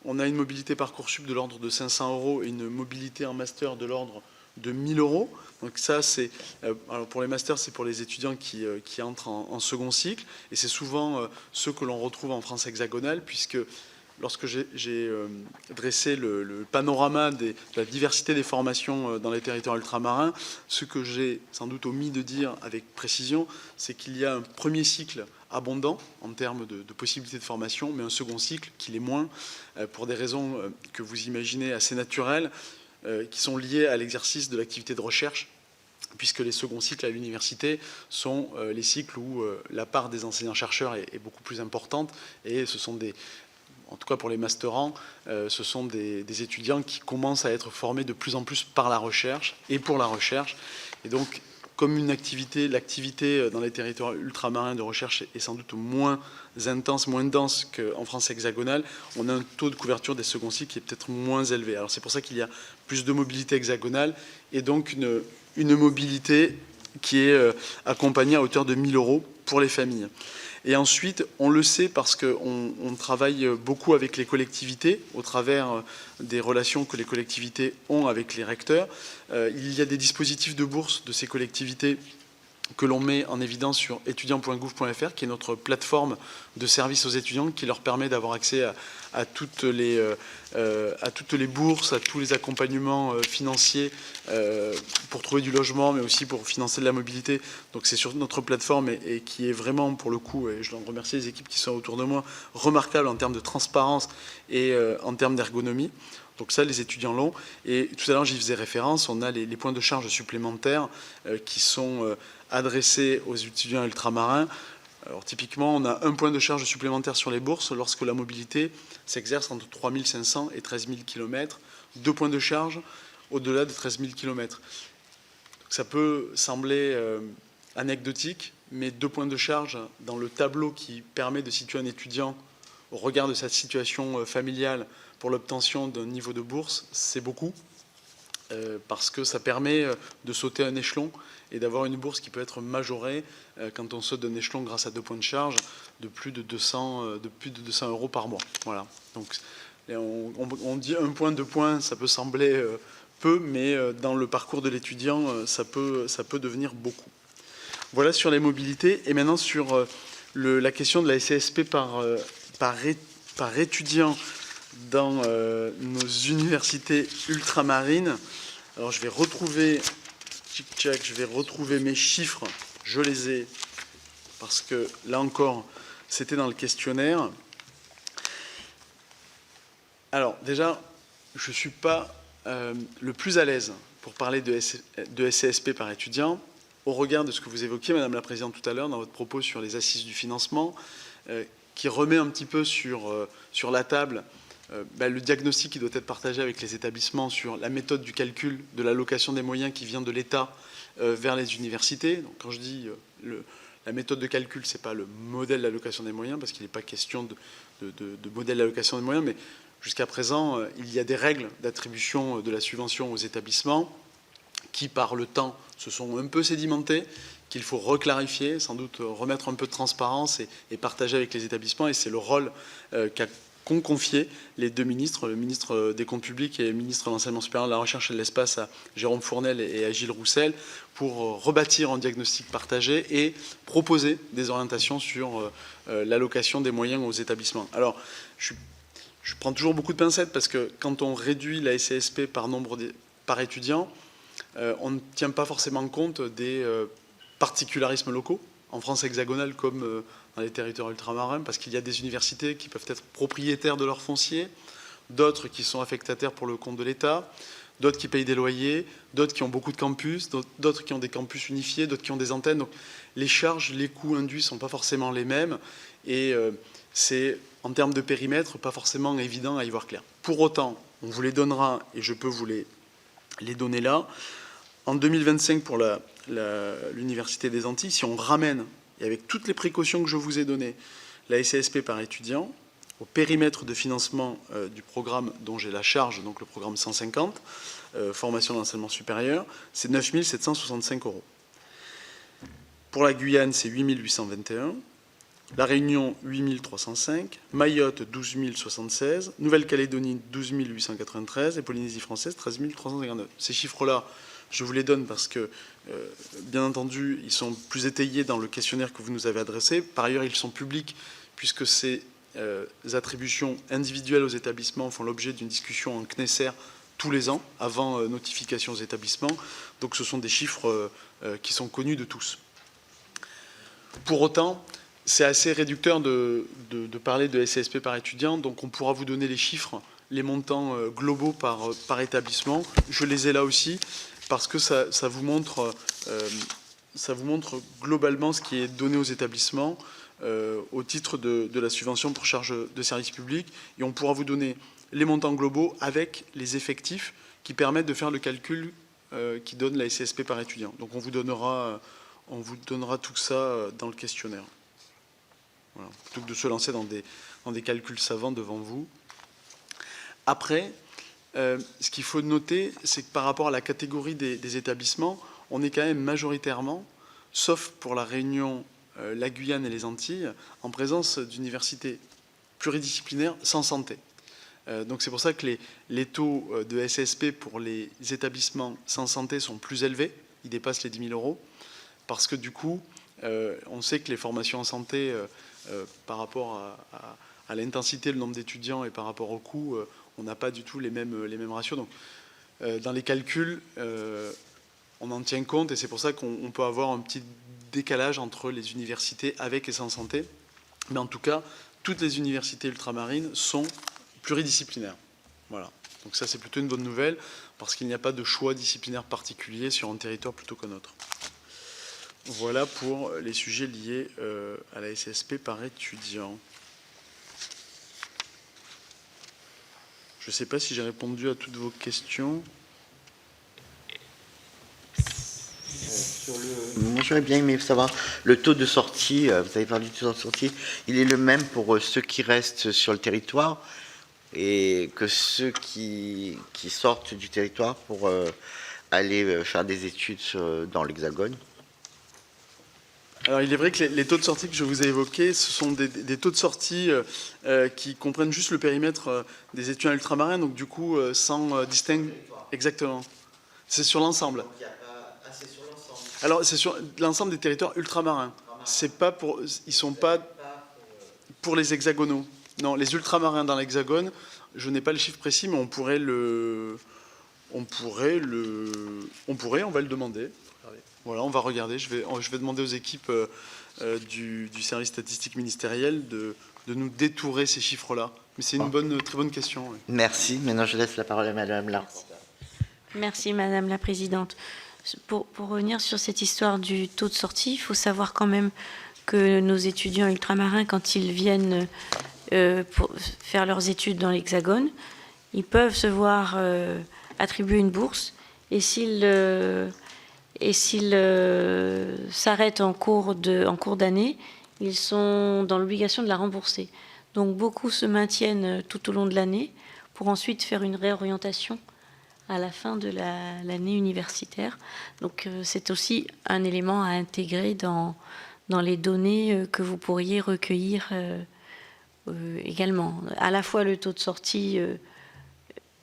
On a une mobilité Parcoursup de l'ordre de 500 € et une mobilité en master de l'ordre de 1 000 €. Donc ça, c'est alors pour les masters, c'est pour les étudiants qui entrent en second cycle. Et c'est souvent ceux que l'on retrouve en France hexagonale, puisque lorsque j'ai dressé le panorama de la diversité des formations dans les territoires ultramarins, ce que j'ai sans doute omis de dire avec précision, c'est qu'il y a un premier cycle abondant en termes de possibilités de formation, mais un second cycle qui l'est moins, pour des raisons que vous imaginez assez naturelles, qui sont liées à l'exercice de l'activité de recherche, puisque les seconds cycles à l'université sont les cycles où la part des enseignants-chercheurs est beaucoup plus importante, et ce sont en tout cas pour les masterants, ce sont des étudiants qui commencent à être formés de plus en plus par la recherche et pour la recherche. Et donc, comme l'activité dans les territoires ultramarins de recherche est sans doute moins intense, moins dense qu'en France hexagonale, on a un taux de couverture des seconds cycles qui est peut-être moins élevé. Alors c'est pour ça qu'il y a plus de mobilité hexagonale et donc une mobilité qui est accompagnée à hauteur de 1 000 € pour les familles. Et ensuite, on le sait parce qu'on travaille beaucoup avec les collectivités, au travers des relations que les collectivités ont avec les recteurs. Il y a des dispositifs de bourse de ces collectivités que l'on met en évidence sur étudiants.gouv.fr, qui est notre plateforme de services aux étudiants, qui leur permet d'avoir accès à toutes les bourses, à tous les accompagnements financiers pour trouver du logement, mais aussi pour financer de la mobilité. Donc c'est sur notre plateforme et qui est vraiment, pour le coup, et je remercie les équipes qui sont autour de moi, remarquable en termes de transparence et en termes d'ergonomie. Donc ça, les étudiants l'ont. Et tout à l'heure, j'y faisais référence, on a les points de charge supplémentaires qui sont adressés aux étudiants ultramarins. Alors typiquement, on a un point de charge supplémentaire sur les bourses lorsque la mobilité s'exerce entre 3 500 et 13 000 km. 2 points de charge au-delà de 13 000 km. Donc ça peut sembler anecdotique, mais 2 points de charge dans le tableau qui permet de situer un étudiant au regard de sa situation familiale pour l'obtention d'un niveau de bourse, c'est beaucoup, parce que ça permet de sauter un échelon et d'avoir une bourse qui peut être majorée quand on saute d'un échelon grâce à 2 points de charge de plus de 200 € par mois. Voilà. Donc on dit 1 point, 2 points, ça peut sembler peu, mais dans le parcours de l'étudiant, ça peut devenir beaucoup. Voilà sur les mobilités. Et maintenant sur la question de la SCSP par étudiant dans nos universités ultramarines. Alors je vais retrouver, mes chiffres. Je les ai, parce que là encore, c'était dans le questionnaire. Alors déjà, je ne suis pas le plus à l'aise pour parler de SCSP par étudiant, au regard de ce que vous évoquiez, Madame la Présidente, tout à l'heure, dans votre propos sur les assises du financement, qui remet un petit peu sur la table le diagnostic qui doit être partagé avec les établissements sur la méthode du calcul de l'allocation des moyens qui vient de l'État vers les universités. Donc, quand je dis la méthode de calcul, ce n'est pas le modèle d'allocation des moyens, parce qu'il n'est pas question de modèle d'allocation des moyens, mais jusqu'à présent, il y a des règles d'attribution de la subvention aux établissements qui, par le temps, se sont un peu sédimentées, qu'il faut reclarifier, sans doute remettre un peu de transparence et partager avec les établissements. Et c'est le rôle qu'ont confié les 2 ministres, le ministre des Comptes publics et le ministre de l'Enseignement supérieur de la Recherche et de l'Espace, à Jérôme Fournel et à Gilles Roussel, pour rebâtir un diagnostic partagé et proposer des orientations sur l'allocation des moyens aux établissements. Alors, je prends toujours beaucoup de pincettes, parce que quand on réduit la SCSP par étudiant, on ne tient pas forcément compte des particularismes locaux, en France hexagonale comme dans les territoires ultramarins, parce qu'il y a des universités qui peuvent être propriétaires de leur foncier, d'autres qui sont affectataires pour le compte de l'État, d'autres qui payent des loyers, d'autres qui ont beaucoup de campus, d'autres qui ont des campus unifiés, d'autres qui ont des antennes. Donc les charges, les coûts induits ne sont pas forcément les mêmes, et c'est, en termes de périmètre, pas forcément évident à y voir clair. Pour autant, on vous les donnera, et je peux vous les donner là. En 2025, pour l'Université des Antilles, si on ramène, et avec toutes les précautions que je vous ai données, la SCSP par étudiant, au périmètre de financement du programme dont j'ai la charge, donc le programme 150, formation d'enseignement supérieur, c'est 9 765 €. Pour la Guyane, c'est 8 821 €. La Réunion, 8 305, Mayotte, 12 076, Nouvelle-Calédonie, 12 893 et Polynésie française, 13 359. Ces chiffres-là, je vous les donne parce que, bien entendu, ils sont plus étayés dans le questionnaire que vous nous avez adressé. Par ailleurs, ils sont publics, puisque ces attributions individuelles aux établissements font l'objet d'une discussion en CNESER tous les ans, avant notification aux établissements. Donc ce sont des chiffres qui sont connus de tous. Pour autant, c'est assez réducteur de parler de SCSP par étudiant, donc on pourra vous donner les chiffres, les montants globaux par établissement. Je les ai là aussi, parce que ça vous montre globalement ce qui est donné aux établissements au titre de la subvention pour charge de service public, et on pourra vous donner les montants globaux avec les effectifs qui permettent de faire le calcul qui donne la SCSP par étudiant. Donc on vous donnera tout ça dans le questionnaire. Voilà. Plutôt que de se lancer dans des calculs savants devant vous. Après, ce qu'il faut noter, c'est que par rapport à la catégorie des établissements, on est quand même majoritairement, sauf pour la Réunion, la Guyane et les Antilles, en présence d'universités pluridisciplinaires sans santé. Donc c'est pour ça que les taux de SCSP pour les établissements sans santé sont plus élevés, ils dépassent les 10 000 €, parce que du coup, on sait que les formations en santé, par rapport à l'intensité, le nombre d'étudiants et par rapport au coût, on n'a pas du tout les mêmes ratios. Donc, dans les calculs, on en tient compte, et c'est pour ça qu'on peut avoir un petit décalage entre les universités avec et sans santé. Mais en tout cas, toutes les universités ultramarines sont pluridisciplinaires. Voilà. Donc ça, c'est plutôt une bonne nouvelle, parce qu'il n'y a pas de choix disciplinaire particulier sur un territoire plutôt qu'un autre. Voilà pour les sujets liés à la SCSP par étudiant. Je ne sais pas si j'ai répondu à toutes vos questions. Oui, moi j'aurais bien aimé savoir le taux de sortie, vous avez parlé du taux de sortie, il est le même pour ceux qui restent sur le territoire et que ceux qui sortent du territoire pour aller faire des études dans l'Hexagone. Alors il est vrai que les taux de sortie que je vous ai évoqués, ce sont des taux de sortie qui comprennent juste le périmètre des étudiants ultramarins, donc du coup sans distinguer. Exactement. C'est sur l'ensemble. Alors c'est sur l'ensemble des territoires ultramarins. C'est pas pour, ils sont pas pour les hexagonaux. Non, les ultramarins dans l'hexagone, je n'ai pas le chiffre précis, mais on va le demander. Voilà, on va regarder. Je vais demander aux équipes du service statistique ministériel de nous détourer ces chiffres-là. Mais c'est une très bonne question. Oui. Merci. Maintenant, je laisse la parole à Madame la rapporteure. Merci, Madame la Présidente. Pour revenir sur cette histoire du taux de sortie, il faut savoir quand même que nos étudiants ultramarins, quand ils viennent pour faire leurs études dans l'Hexagone, ils peuvent se voir attribuer une bourse et s'ils s'arrêtent en cours d'année, ils sont dans l'obligation de la rembourser. Donc beaucoup se maintiennent tout au long de l'année pour ensuite faire une réorientation à la fin de l'année universitaire. Donc c'est aussi un élément à intégrer dans les données que vous pourriez recueillir également. À la fois le taux de sortie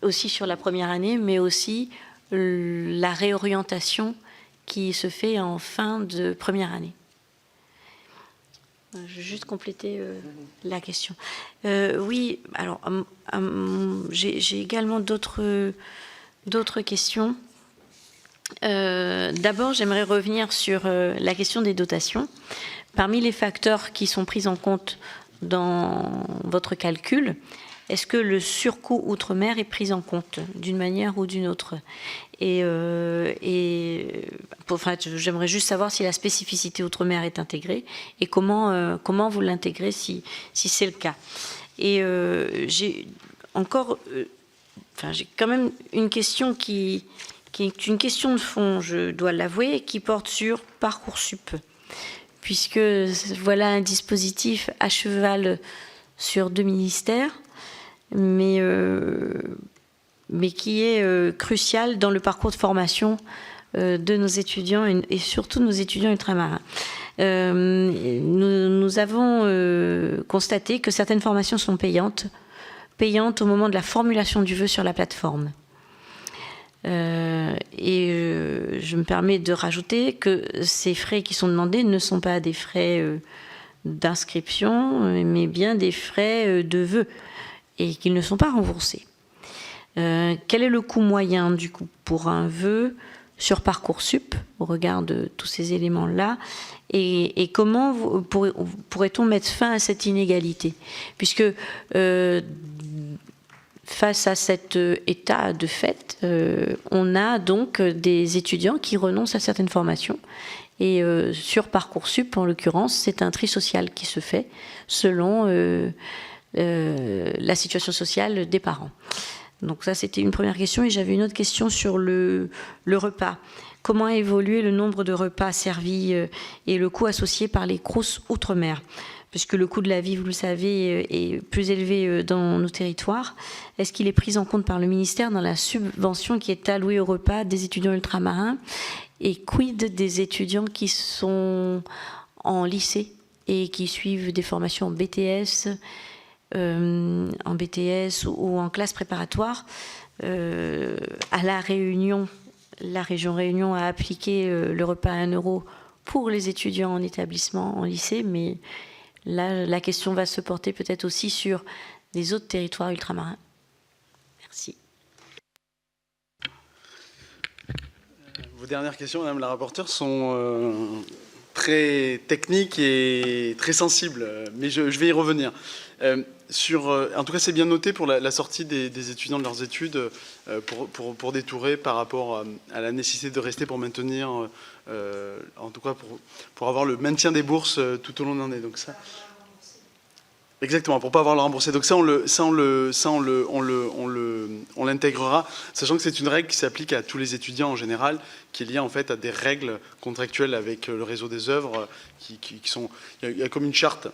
aussi sur la première année, mais aussi la réorientation qui se fait en fin de première année. Je vais juste compléter la question. Oui, alors j'ai également d'autres questions. D'abord, j'aimerais revenir sur la question des dotations. Parmi les facteurs qui sont pris en compte dans votre calcul, est-ce que le surcoût outre-mer est pris en compte d'une manière ou d'une autre? J'aimerais juste savoir si la spécificité outre-mer est intégrée et comment vous l'intégrez si c'est le cas. Et j'ai quand même une question qui est une question de fond, je dois l'avouer, qui porte sur Parcoursup, puisque voilà un dispositif à cheval sur 2 ministères, mais qui est crucial dans le parcours de formation de nos étudiants et surtout nos étudiants ultramarins. Nous avons constaté que certaines formations sont payantes au moment de la formulation du vœu sur la plateforme. Je me permets de rajouter que ces frais qui sont demandés ne sont pas des frais d'inscription, mais bien des frais de vœu, et qu'ils ne sont pas remboursés. Quel est le coût moyen du coup pour un vœu sur Parcoursup au regard de tous ces éléments-là, et comment pourrait-on mettre fin à cette inégalité, puisque face à cet état de fait, on a donc des étudiants qui renoncent à certaines formations. Et sur Parcoursup, en l'occurrence, c'est un tri social qui se fait selon la situation sociale des parents. Donc ça, c'était une première question. Et j'avais une autre question sur le repas. Comment a évolué le nombre de repas servis et le coût associé par les CROUS outre-mer ? Puisque le coût de la vie, vous le savez, est plus élevé dans nos territoires. Est-ce qu'il est pris en compte par le ministère dans la subvention qui est allouée au repas des étudiants ultramarins? Et quid des étudiants qui sont en lycée et qui suivent des formations en BTS, ou en classe préparatoire? À La Réunion, la région Réunion a appliqué le repas à 1 € pour les étudiants en établissement, en lycée, mais là, la question va se porter peut-être aussi sur les autres territoires ultramarins. Merci. Vos dernières questions, Madame la rapporteure, sont très techniques et très sensibles, mais je vais y revenir. En tout cas, c'est bien noté pour la sortie des étudiants de leurs études, pour détourer par rapport à la nécessité de rester pour maintenir, en tout cas pour avoir le maintien des bourses tout au long de l'année. Donc ça, Exactement, pour ne pas avoir à le rembourser. Donc ça, on l'intégrera, sachant que c'est une règle qui s'applique à tous les étudiants en général, qui est liée en fait à des règles contractuelles avec le réseau des œuvres, qui sont... Il y a comme une charte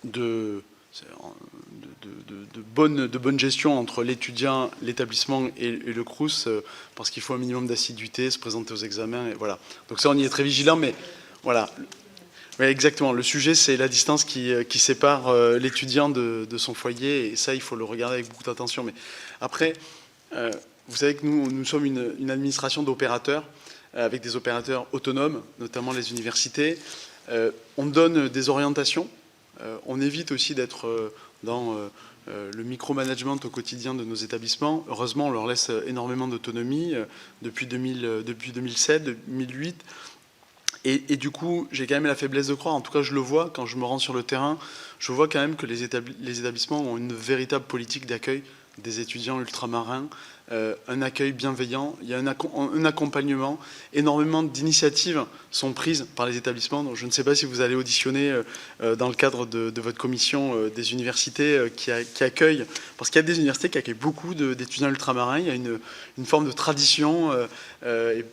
de bonne gestion entre l'étudiant, l'établissement et le Crous, parce qu'il faut un minimum d'assiduité, se présenter aux examens, et voilà. Donc ça, on y est très vigilant, mais voilà. Oui, exactement. Le sujet, c'est la distance qui sépare l'étudiant de son foyer, et ça, il faut le regarder avec beaucoup d'attention. Mais après, vous savez que nous sommes une administration d'opérateurs, avec des opérateurs autonomes, notamment les universités. On donne des orientations. On évite aussi d'être dans le micromanagement au quotidien de nos établissements. Heureusement, on leur laisse énormément d'autonomie depuis 2007, 2008. Et du coup, j'ai quand même la faiblesse de croire, en tout cas je le vois quand je me rends sur le terrain, je vois quand même que les établissements ont une véritable politique d'accueil des étudiants ultramarins, un accueil bienveillant, il y a un accompagnement, énormément d'initiatives sont prises par les établissements. Donc je ne sais pas si vous allez auditionner dans le cadre de votre commission des universités qui accueillent, parce qu'il y a des universités qui accueillent beaucoup d'étudiants ultramarins, il y a une forme de tradition,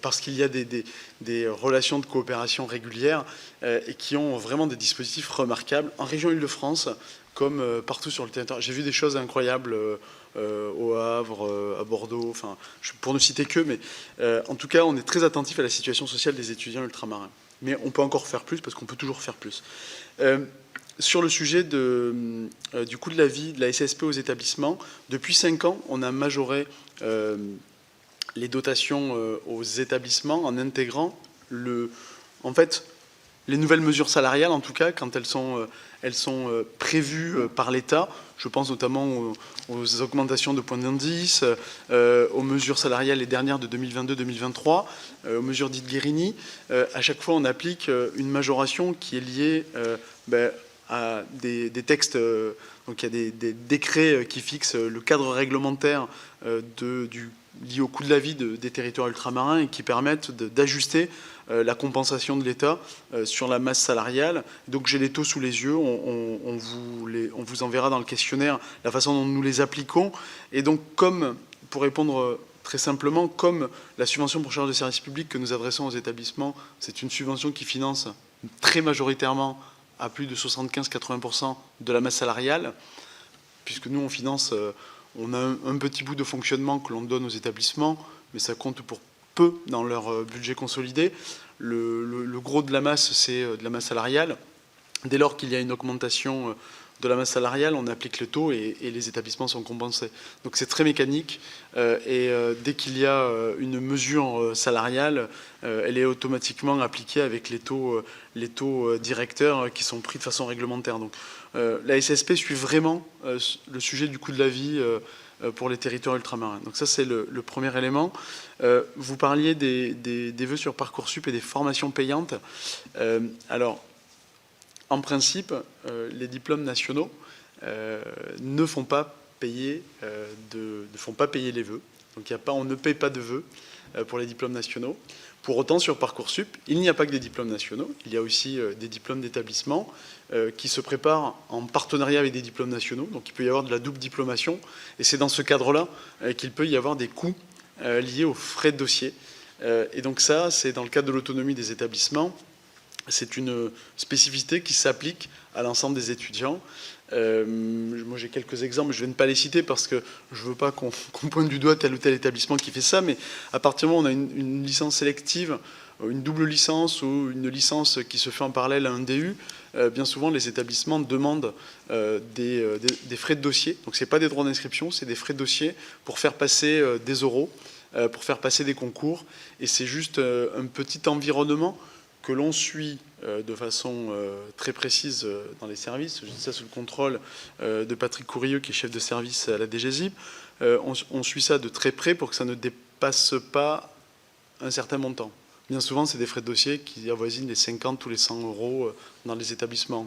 parce qu'il y a des relations de coopération régulières et qui ont vraiment des dispositifs remarquables en région Île-de-France comme partout sur le territoire. J'ai vu des choses incroyables au Havre, à Bordeaux, enfin, pour ne citer que, mais en tout cas, on est très attentif à la situation sociale des étudiants ultramarins. Mais on peut encore faire plus, parce qu'on peut toujours faire plus. Sur le sujet du coût de la vie de la SSP aux établissements, depuis 5 ans, on a majoré les dotations aux établissements en intégrant en fait, les nouvelles mesures salariales, en tout cas, quand elles sont prévues par l'État. Je pense notamment aux augmentations de points d'indice, aux mesures salariales les dernières de 2022-2023, aux mesures dites Guérini. À chaque fois, on applique une majoration qui est liée à des textes. Donc il y a des décrets qui fixent le cadre réglementaire lié au coût de la vie des territoires ultramarins et qui permettent d'ajuster la compensation de l'État sur la masse salariale. Donc j'ai les taux sous les yeux, on vous enverra dans le questionnaire la façon dont nous les appliquons. Et donc pour répondre très simplement, comme la subvention pour charges de service public que nous adressons aux établissements, c'est une subvention qui finance très majoritairement à plus de 75-80% de la masse salariale, puisque nous on a un petit bout de fonctionnement que l'on donne aux établissements, mais ça compte pour peu dans leur budget consolidé. Le gros de la masse, c'est de la masse salariale. Dès lors qu'il y a une augmentation de la masse salariale, on applique le taux et les établissements sont compensés. Donc c'est très mécanique et dès qu'il y a une mesure salariale, elle est automatiquement appliquée avec les taux directeurs qui sont pris de façon réglementaire. Donc la SSP suit vraiment le sujet du coût de la vie pour les territoires ultramarins. Donc ça, c'est le premier élément. Vous parliez des vœux sur Parcoursup et des formations payantes. Alors, en principe, les diplômes nationaux ne font pas payer les vœux. Donc on ne paye pas de vœux pour les diplômes nationaux. Pour autant, sur Parcoursup, il n'y a pas que des diplômes nationaux, il y a aussi des diplômes d'établissement qui se préparent en partenariat avec des diplômes nationaux. Donc il peut y avoir de la double diplomation, et c'est dans ce cadre-là qu'il peut y avoir des coûts liés aux frais de dossier. Et donc ça, c'est dans le cadre de l'autonomie des établissements. C'est une spécificité qui s'applique à l'ensemble des étudiants. Moi, j'ai quelques exemples, je ne vais pas les citer parce que je ne veux pas qu'on pointe du doigt tel ou tel établissement qui fait ça, mais à partir du moment où on a une licence sélective, une double licence ou une licence qui se fait en parallèle à un DU, bien souvent les établissements demandent des frais de dossier. Donc ce n'est pas des droits d'inscription, c'est des frais de dossier pour faire passer des oraux, pour faire passer des concours. Et c'est juste un petit environnement que l'on suit de façon très précise dans les services. Je dis ça sous le contrôle de Patrick Courrieux, qui est chef de service à la DGSIP. On suit ça de très près pour que ça ne dépasse pas un certain montant. Bien souvent, c'est des frais de dossier qui avoisinent les 50 ou les 100 euros dans les établissements.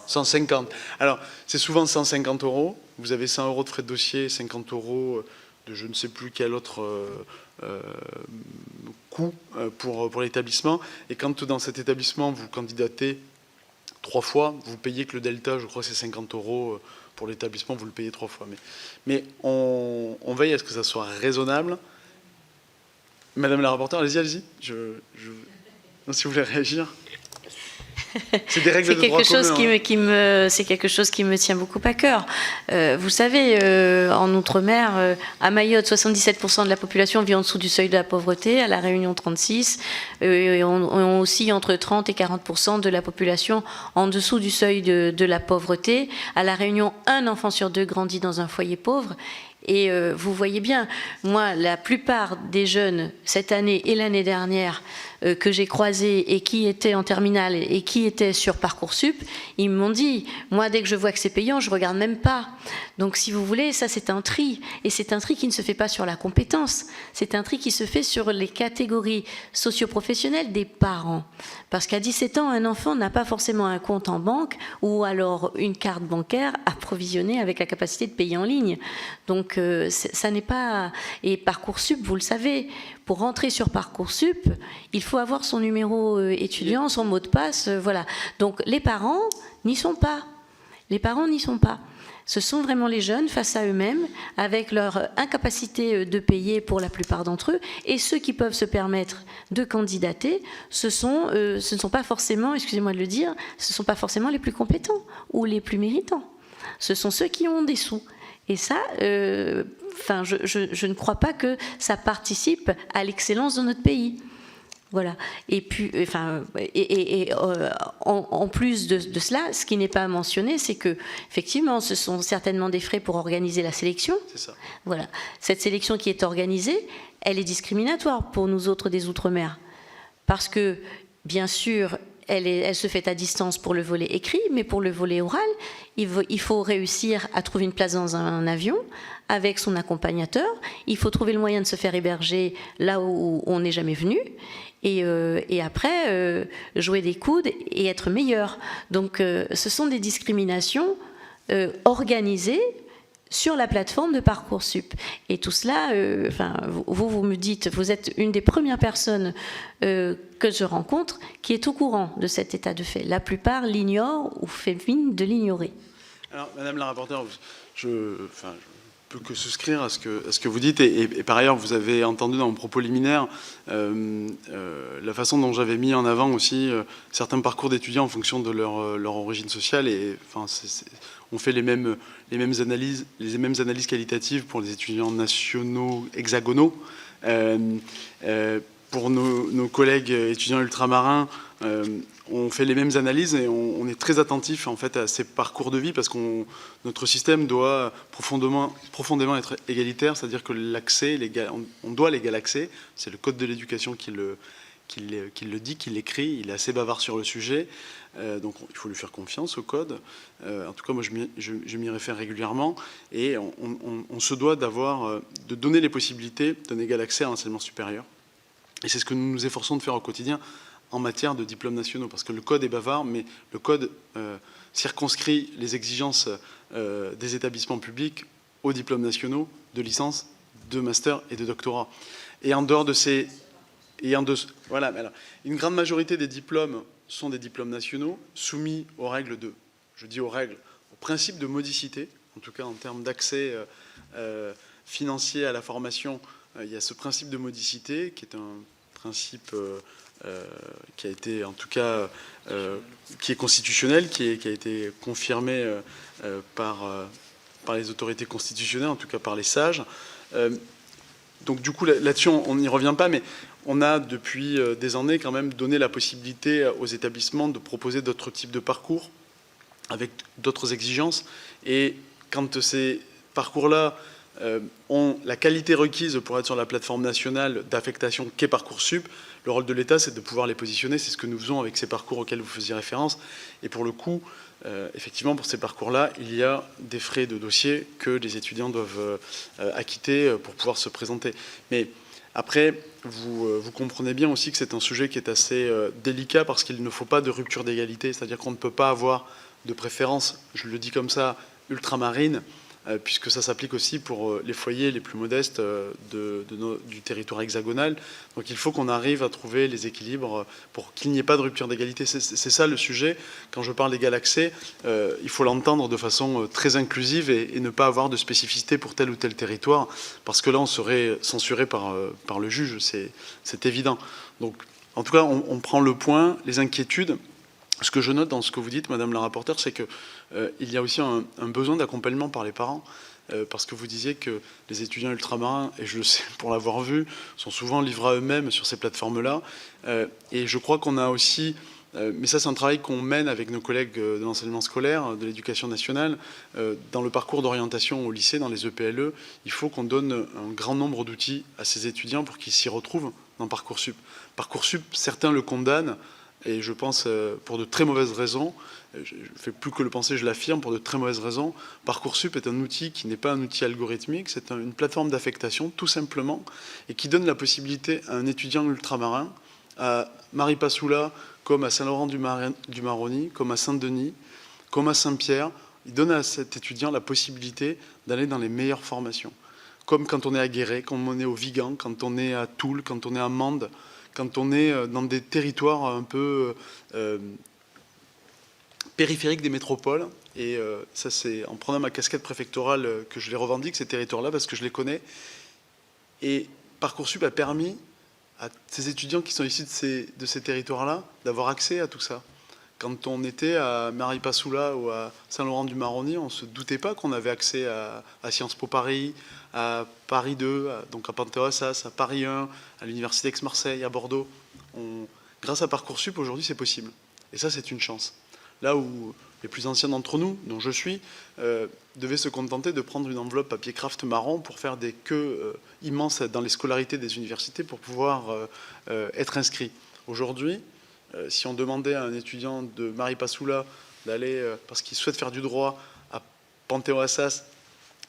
150. Alors, c'est souvent 150 euros. Vous avez 100 euros de frais de dossier, 50 euros de je ne sais plus quel autre coût pour l'établissement. Et quand dans cet établissement, vous candidatez 3 fois, vous payez que le delta, je crois que c'est 50 € pour l'établissement, vous le payez 3 fois. Mais on veille à ce que ça soit raisonnable. Madame la rapporteure, allez-y. Non, si vous voulez réagir. C'est des règles de droit commun. C'est quelque chose qui me tient beaucoup à cœur. Vous savez, en Outre-mer, à Mayotte, 77% de la population vit en dessous du seuil de la pauvreté, à La Réunion 36%, et on aussi entre 30 et 40% de la population en dessous du seuil de la pauvreté. À La Réunion, un enfant sur 2 grandit dans un foyer pauvre. Et vous voyez bien, moi, la plupart des jeunes, cette année et l'année dernière, que j'ai croisés et qui étaient en terminale et qui étaient sur Parcoursup, ils m'ont dit, moi, dès que je vois que c'est payant, je ne regarde même pas. Donc, si vous voulez, ça, c'est un tri. Et c'est un tri qui ne se fait pas sur la compétence. C'est un tri qui se fait sur les catégories socio-professionnelles des parents. Parce qu'à 17 ans, un enfant n'a pas forcément un compte en banque ou alors une carte bancaire approvisionnée avec la capacité de payer en ligne. Donc, ça n'est pas... Et Parcoursup, vous le savez, pour rentrer sur Parcoursup, il faut avoir son numéro étudiant, son mot de passe, voilà. Donc, les parents n'y sont pas. Les parents n'y sont pas. Ce sont vraiment les jeunes face à eux-mêmes, avec leur incapacité de payer pour la plupart d'entre eux, et ceux qui peuvent se permettre de candidater, ce ne sont pas forcément, excusez-moi de le dire, ce ne sont pas forcément les plus compétents ou les plus méritants. Ce sont ceux qui ont des sous. Et ça, je ne crois pas que ça participe à l'excellence de notre pays. Voilà. Et puis, en plus de cela, ce qui n'est pas mentionné, c'est que effectivement, ce sont certainement des frais pour organiser la sélection. C'est ça. Voilà. Cette sélection qui est organisée, elle est discriminatoire pour nous autres des Outre-mer, parce que bien sûr, elle se fait à distance pour le volet écrit, mais pour le volet oral, il faut réussir à trouver une place dans un avion avec son accompagnateur. Il faut trouver le moyen de se faire héberger là où on n'est jamais venu. Et après, jouer des coudes et être meilleur. Donc, ce sont des discriminations organisées sur la plateforme de Parcoursup. Et tout cela, vous me dites, vous êtes une des premières personnes que je rencontre qui est au courant de cet état de fait. La plupart l'ignorent ou fait mine de l'ignorer. Alors, Madame la rapporteure, je peux que souscrire à ce que vous dites. Et par ailleurs, vous avez entendu dans mon propos liminaire la façon dont j'avais mis en avant aussi certains parcours d'étudiants en fonction de leur origine sociale. Et on fait les mêmes analyses qualitatives pour les étudiants nationaux hexagonaux. Pour nos collègues étudiants ultramarins, on fait les mêmes analyses et on est très attentif en fait à ces parcours de vie parce que notre système doit profondément être égalitaire, c'est-à-dire que l'accès, on doit l'égal accès. C'est le Code de l'éducation qui le dit, qui l'écrit. Il est assez bavard sur le sujet, donc il faut lui faire confiance au Code. En tout cas, moi, je m'y réfère régulièrement et on se doit de donner les possibilités d'un égal accès à l'enseignement supérieur. Et c'est ce que nous nous efforçons de faire au quotidien en matière de diplômes nationaux, parce que le Code est bavard, mais le Code circonscrit les exigences des établissements publics aux diplômes nationaux de licence, de master et de doctorat. Et en dehors de ces... Voilà, alors, une grande majorité des diplômes sont des diplômes nationaux soumis aux règles au principe de modicité, en tout cas en termes d'accès financier à la formation. Il y a ce principe de modicité qui est un principe qui a été, en tout cas, qui est constitutionnel, qui a été confirmé par les autorités constitutionnelles, en tout cas par les sages. Donc du coup, là-dessus, on n'y revient pas, mais on a depuis des années quand même donné la possibilité aux établissements de proposer d'autres types de parcours avec d'autres exigences. Et quand ces parcours-là ont la qualité requise pour être sur la plateforme nationale d'affectation qu'est Parcoursup, le rôle de l'État, c'est de pouvoir les positionner. C'est ce que nous faisons avec ces parcours auxquels vous faisiez référence. Et pour le coup, effectivement, pour ces parcours-là, il y a des frais de dossier que les étudiants doivent acquitter pour pouvoir se présenter. Mais après, vous comprenez bien aussi que c'est un sujet qui est assez délicat parce qu'il ne faut pas de rupture d'égalité. C'est-à-dire qu'on ne peut pas avoir de préférence, je le dis comme ça, ultramarine, puisque ça s'applique aussi pour les foyers les plus modestes du territoire hexagonal. Donc il faut qu'on arrive à trouver les équilibres pour qu'il n'y ait pas de rupture d'égalité. C'est ça le sujet. Quand je parle d'égal accès, il faut l'entendre de façon très inclusive et ne pas avoir de spécificité pour tel ou tel territoire, parce que là on serait censuré par le juge, c'est évident. Donc en tout cas on prend le point, les inquiétudes. Ce que je note dans ce que vous dites, Madame la rapporteure, c'est qu'il y a aussi un besoin d'accompagnement par les parents, parce que vous disiez que les étudiants ultramarins, et je le sais pour l'avoir vu, sont souvent livrés à eux-mêmes sur ces plateformes-là. Et je crois qu'on a aussi, mais ça c'est un travail qu'on mène avec nos collègues de l'enseignement scolaire, de l'éducation nationale, dans le parcours d'orientation au lycée, dans les EPLE, il faut qu'on donne un grand nombre d'outils à ces étudiants pour qu'ils s'y retrouvent dans Parcoursup. Parcoursup, certains le condamnent, et je pense pour de très mauvaises raisons, je ne fais plus que le penser, je l'affirme, pour de très mauvaises raisons. Parcoursup est un outil qui n'est pas un outil algorithmique, c'est une plateforme d'affectation, tout simplement, et qui donne la possibilité à un étudiant ultramarin, à Maripasoula, comme à Saint-Laurent-du-Maroni, comme à Saint-Denis, comme à Saint-Pierre, il donne à cet étudiant la possibilité d'aller dans les meilleures formations. Comme quand on est à Guéret, quand on est au Vigan, quand on est à Toul, quand on est à Mende, quand on est dans des territoires un peu périphériques des métropoles. Et ça, c'est en prenant ma casquette préfectorale que je les revendique, ces territoires-là, parce que je les connais. Et Parcoursup a permis à ces étudiants qui sont issus de ces territoires-là d'avoir accès à tout ça. Quand on était à Maripasoula ou à Saint-Laurent-du-Maroni, on ne se doutait pas qu'on avait accès à Sciences Po Paris, à Paris 2, donc à Panthéon-Assas, à Paris 1, à l'Université Aix-Marseille, à Bordeaux. Grâce à Parcoursup, aujourd'hui, c'est possible. Et ça, c'est une chance. Là où les plus anciens d'entre nous, dont je suis, devaient se contenter de prendre une enveloppe papier craft marron pour faire des queues immenses dans les scolarités des universités pour pouvoir être inscrits. Aujourd'hui, si on demandait à un étudiant de Maripasoula d'aller, parce qu'il souhaite faire du droit, à Panthéon-Assas,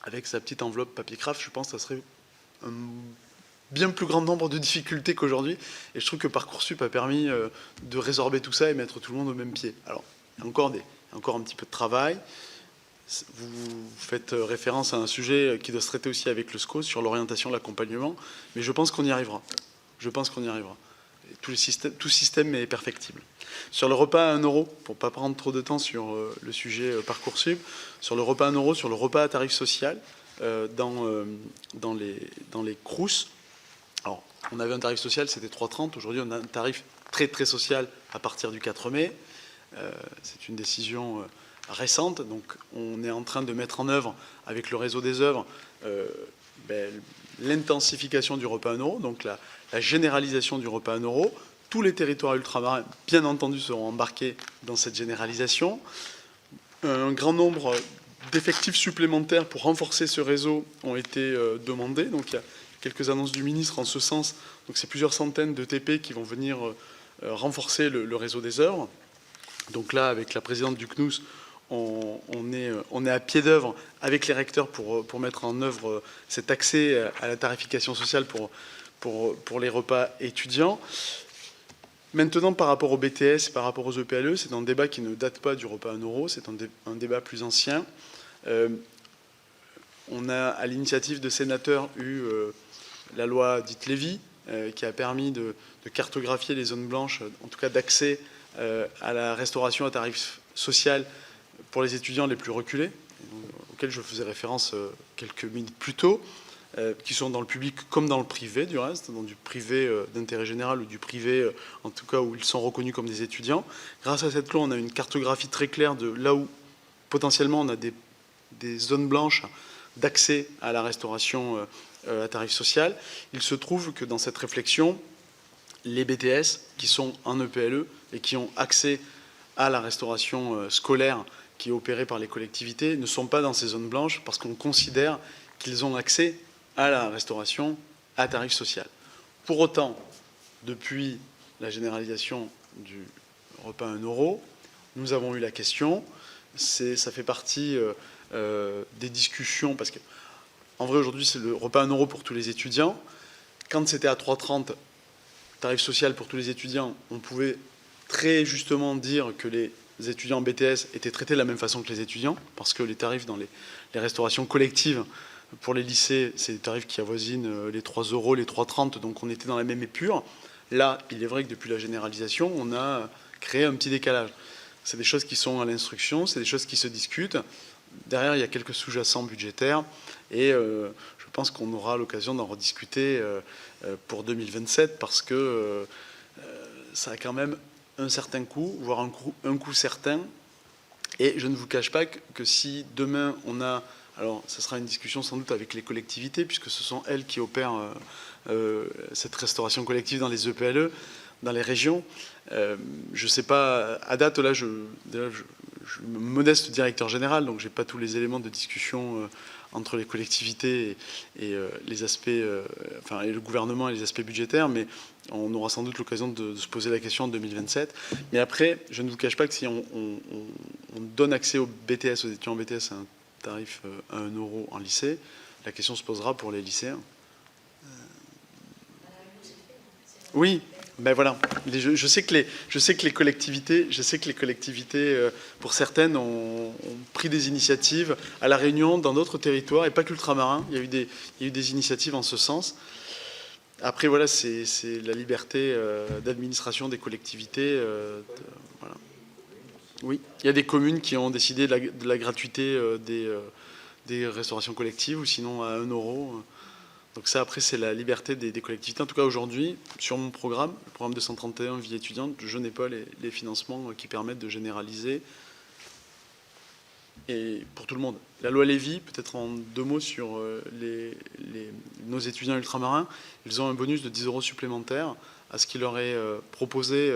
avec sa petite enveloppe papier craft, je pense que ça serait un bien plus grand nombre de difficultés qu'aujourd'hui. Et je trouve que Parcoursup a permis de résorber tout ça et mettre tout le monde au même pied. Alors, il y a encore un petit peu de travail. Vous faites référence à un sujet qui doit se traiter aussi avec le SCO sur l'orientation, l'accompagnement, mais je pense qu'on y arrivera. Je pense qu'on y arrivera. Tout système est perfectible. Sur le repas à 1 €, pour ne pas prendre trop de temps sur le sujet Parcoursup, sur le repas à 1 €, sur le repas à tarif social, dans les CROUS, alors on avait un tarif social, c'était 3,30 €. Aujourd'hui, on a un tarif très très social à partir du 4 mai. C'est une décision récente, donc on est en train de mettre en œuvre avec le réseau des œuvres l'intensification du repas à 1 €, donc la généralisation du repas à 1 €. Tous les territoires ultramarins, bien entendu, seront embarqués dans cette généralisation. Un grand nombre d'effectifs supplémentaires pour renforcer ce réseau ont été demandés. Donc il y a quelques annonces du ministre en ce sens. Donc c'est plusieurs centaines de TP qui vont venir renforcer le réseau des œuvres. Donc là, avec la présidente du CNUS, on est à pied d'œuvre avec les recteurs pour mettre en œuvre cet accès à la tarification sociale pour les repas étudiants. Maintenant, par rapport au BTS et par rapport aux EPLE, c'est un débat qui ne date pas du repas à 1 €, c'est un débat plus ancien. On a, à l'initiative de sénateurs, eu la loi dite Lévy, qui a permis de cartographier les zones blanches, en tout cas d'accès à la restauration à tarif social pour les étudiants les plus reculés, auxquels je faisais référence quelques minutes plus tôt, qui sont dans le public comme dans le privé du reste, dans du privé d'intérêt général ou du privé, en tout cas où ils sont reconnus comme des étudiants. Grâce à cette loi, on a une cartographie très claire de là où potentiellement on a des zones blanches d'accès à la restauration à tarif social. Il se trouve que dans cette réflexion, les BTS qui sont en EPLE et qui ont accès à la restauration scolaire qui est opérée par les collectivités ne sont pas dans ces zones blanches parce qu'on considère qu'ils ont accès à la restauration à tarif social. Pour autant, depuis la généralisation du repas à 1 €, nous avons eu la question, ça fait partie des discussions, parce qu'en vrai aujourd'hui c'est le repas à 1 € pour tous les étudiants. Quand c'était à 3,30 tarif social pour tous les étudiants, on pouvait très justement dire que les étudiants en BTS étaient traités de la même façon que les étudiants, parce que les tarifs dans les restaurations collectives pour les lycées, c'est des tarifs qui avoisinent les 3 €, les 3,30 €, donc on était dans la même épure. Là, il est vrai que depuis la généralisation, on a créé un petit décalage. C'est des choses qui sont à l'instruction, c'est des choses qui se discutent. Derrière, il y a quelques sous-jacents budgétaires, et je pense qu'on aura l'occasion d'en rediscuter pour 2027, parce que ça a quand même un certain coût, voire un coût certain. Et je ne vous cache pas que si demain on a... Alors, ça sera une discussion sans doute avec les collectivités, puisque ce sont elles qui opèrent cette restauration collective dans les EPLE, dans les régions. Je ne sais pas, à date, là, je suis modeste directeur général, donc je n'ai pas tous les éléments de discussion entre les collectivités et les aspects, et le gouvernement et les aspects budgétaires, mais on aura sans doute l'occasion de se poser la question en 2027. Mais après, je ne vous cache pas que si on donne accès aux BTS, aux étudiants en BTS, à un tarif à 1 € en lycée, la question se posera pour les lycéens. Oui, ben voilà. Je sais que les collectivités, pour certaines, ont pris des initiatives à La Réunion, dans d'autres territoires, et pas que l'ultramarin. Il y a eu des initiatives en ce sens. Après, voilà, c'est la liberté d'administration des collectivités. Voilà. Oui, il y a des communes qui ont décidé de la gratuité des restaurations collectives, ou sinon à 1 €. Donc ça, après, c'est la liberté des collectivités. En tout cas, aujourd'hui, sur mon programme, le programme 231 Vie étudiante, je n'ai pas les financements qui permettent de généraliser. Et pour tout le monde. La loi Lévy, peut-être en 2 mots sur nos étudiants ultramarins, ils ont un bonus de 10 € supplémentaires à ce qui leur est proposé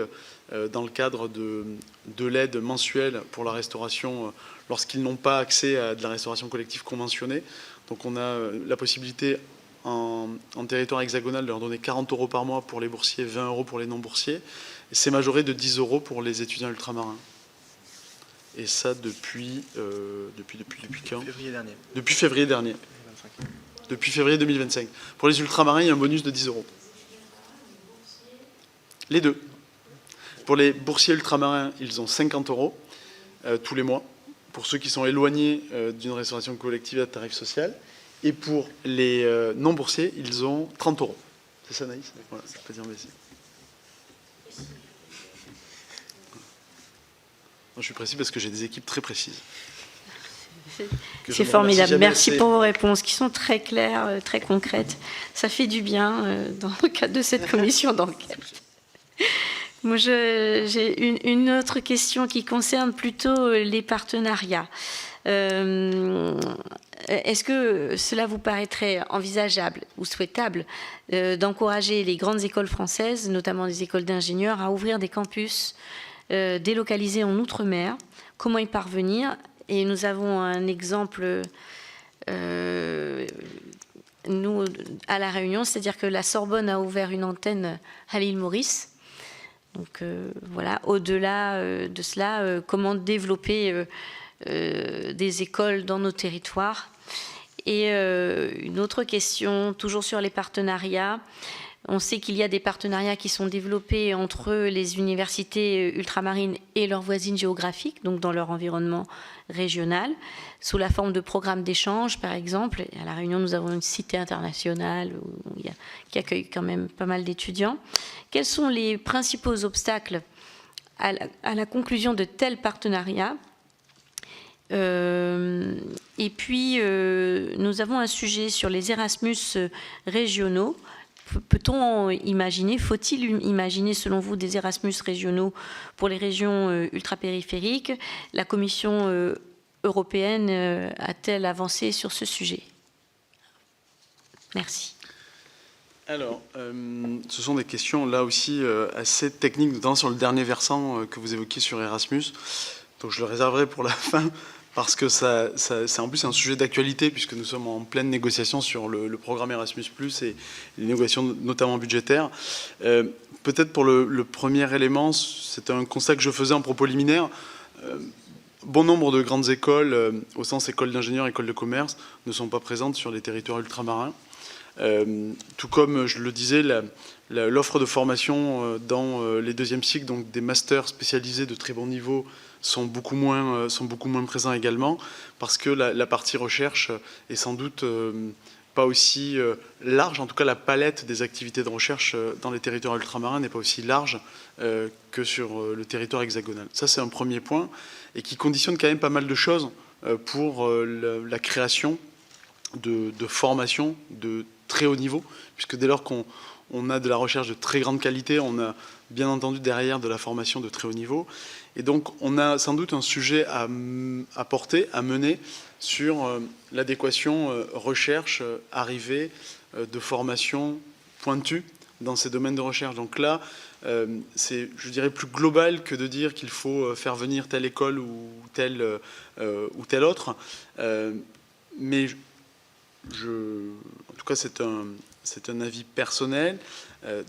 dans le cadre de l'aide mensuelle pour la restauration lorsqu'ils n'ont pas accès à de la restauration collective conventionnée. Donc on a la possibilité en territoire hexagonal de leur donner 40 € par mois pour les boursiers, 20 € pour les non-boursiers. Et c'est majoré de 10 € pour les étudiants ultramarins. Et ça depuis quand ? Février dernier. Depuis février dernier. 2025. Depuis février 2025. Pour les ultramarins, il y a un bonus de 10 €. Les deux. Pour les boursiers ultramarins, ils ont 50 € tous les mois. Pour ceux qui sont éloignés d'une restauration collective à tarif social. Et pour les non-boursiers, ils ont 30 €. C'est ça, Naïs ? Voilà, ça peut dire merci. Je suis précis parce que j'ai des équipes très précises. C'est formidable. Merci pour vos réponses qui sont très claires, très concrètes. Ça fait du bien dans le cadre de cette commission d'enquête. Moi, j'ai une autre question qui concerne plutôt les partenariats. Est-ce que cela vous paraîtrait envisageable ou souhaitable d'encourager les grandes écoles françaises, notamment les écoles d'ingénieurs, à ouvrir des campus délocalisés en Outre-mer? Comment y parvenir? Et nous avons un exemple, nous, à La Réunion, c'est-à-dire que la Sorbonne a ouvert une antenne à l'île Maurice. Donc voilà, au-delà de cela, comment développer des écoles dans nos territoires. Et une autre question, toujours sur les partenariats. On sait qu'il y a des partenariats qui sont développés entre les universités ultramarines et leurs voisines géographiques, donc dans leur environnement régional, sous la forme de programmes d'échange, par exemple. À La Réunion, nous avons une cité internationale qui accueille quand même pas mal d'étudiants. Quels sont les principaux obstacles à la conclusion de tels partenariats ? Et puis, nous avons un sujet sur les Erasmus régionaux. Peut-on imaginer, faut-il imaginer selon vous des Erasmus régionaux pour les régions ultrapériphériques? La Commission européenne a-t-elle avancé sur ce sujet? Merci. Alors, ce sont des questions là aussi assez techniques, notamment sur le dernier versant que vous évoquiez sur Erasmus. Donc je le réserverai pour la fin, parce que c'est en plus un sujet d'actualité, puisque nous sommes en pleine négociation sur le programme Erasmus+, et les négociations notamment budgétaires. Peut-être pour le premier élément, c'est un constat que je faisais en propos liminaire. Bon nombre de grandes écoles, au sens école d'ingénieurs, école de commerce, ne sont pas présentes sur les territoires ultramarins. Tout comme, je le disais, l'offre de formation dans les deuxièmes cycles, donc des masters spécialisés de très bon niveau, sont beaucoup moins présents également, parce que la partie recherche est sans doute pas aussi large, en tout cas la palette des activités de recherche dans les territoires ultramarins n'est pas aussi large que sur le territoire hexagonal. Ça, c'est un premier point, et qui conditionne quand même pas mal de choses pour la création de formations de très haut niveau, puisque dès lors qu'on a de la recherche de très grande qualité, on a bien entendu derrière de la formation de très haut niveau. Et donc on a sans doute un sujet à porter, à mener sur l'adéquation recherche, arrivée de formation pointue dans ces domaines de recherche. Donc là, c'est, je dirais, plus global que de dire qu'il faut faire venir telle école ou telle autre. Mais en tout cas, c'est un avis personnel.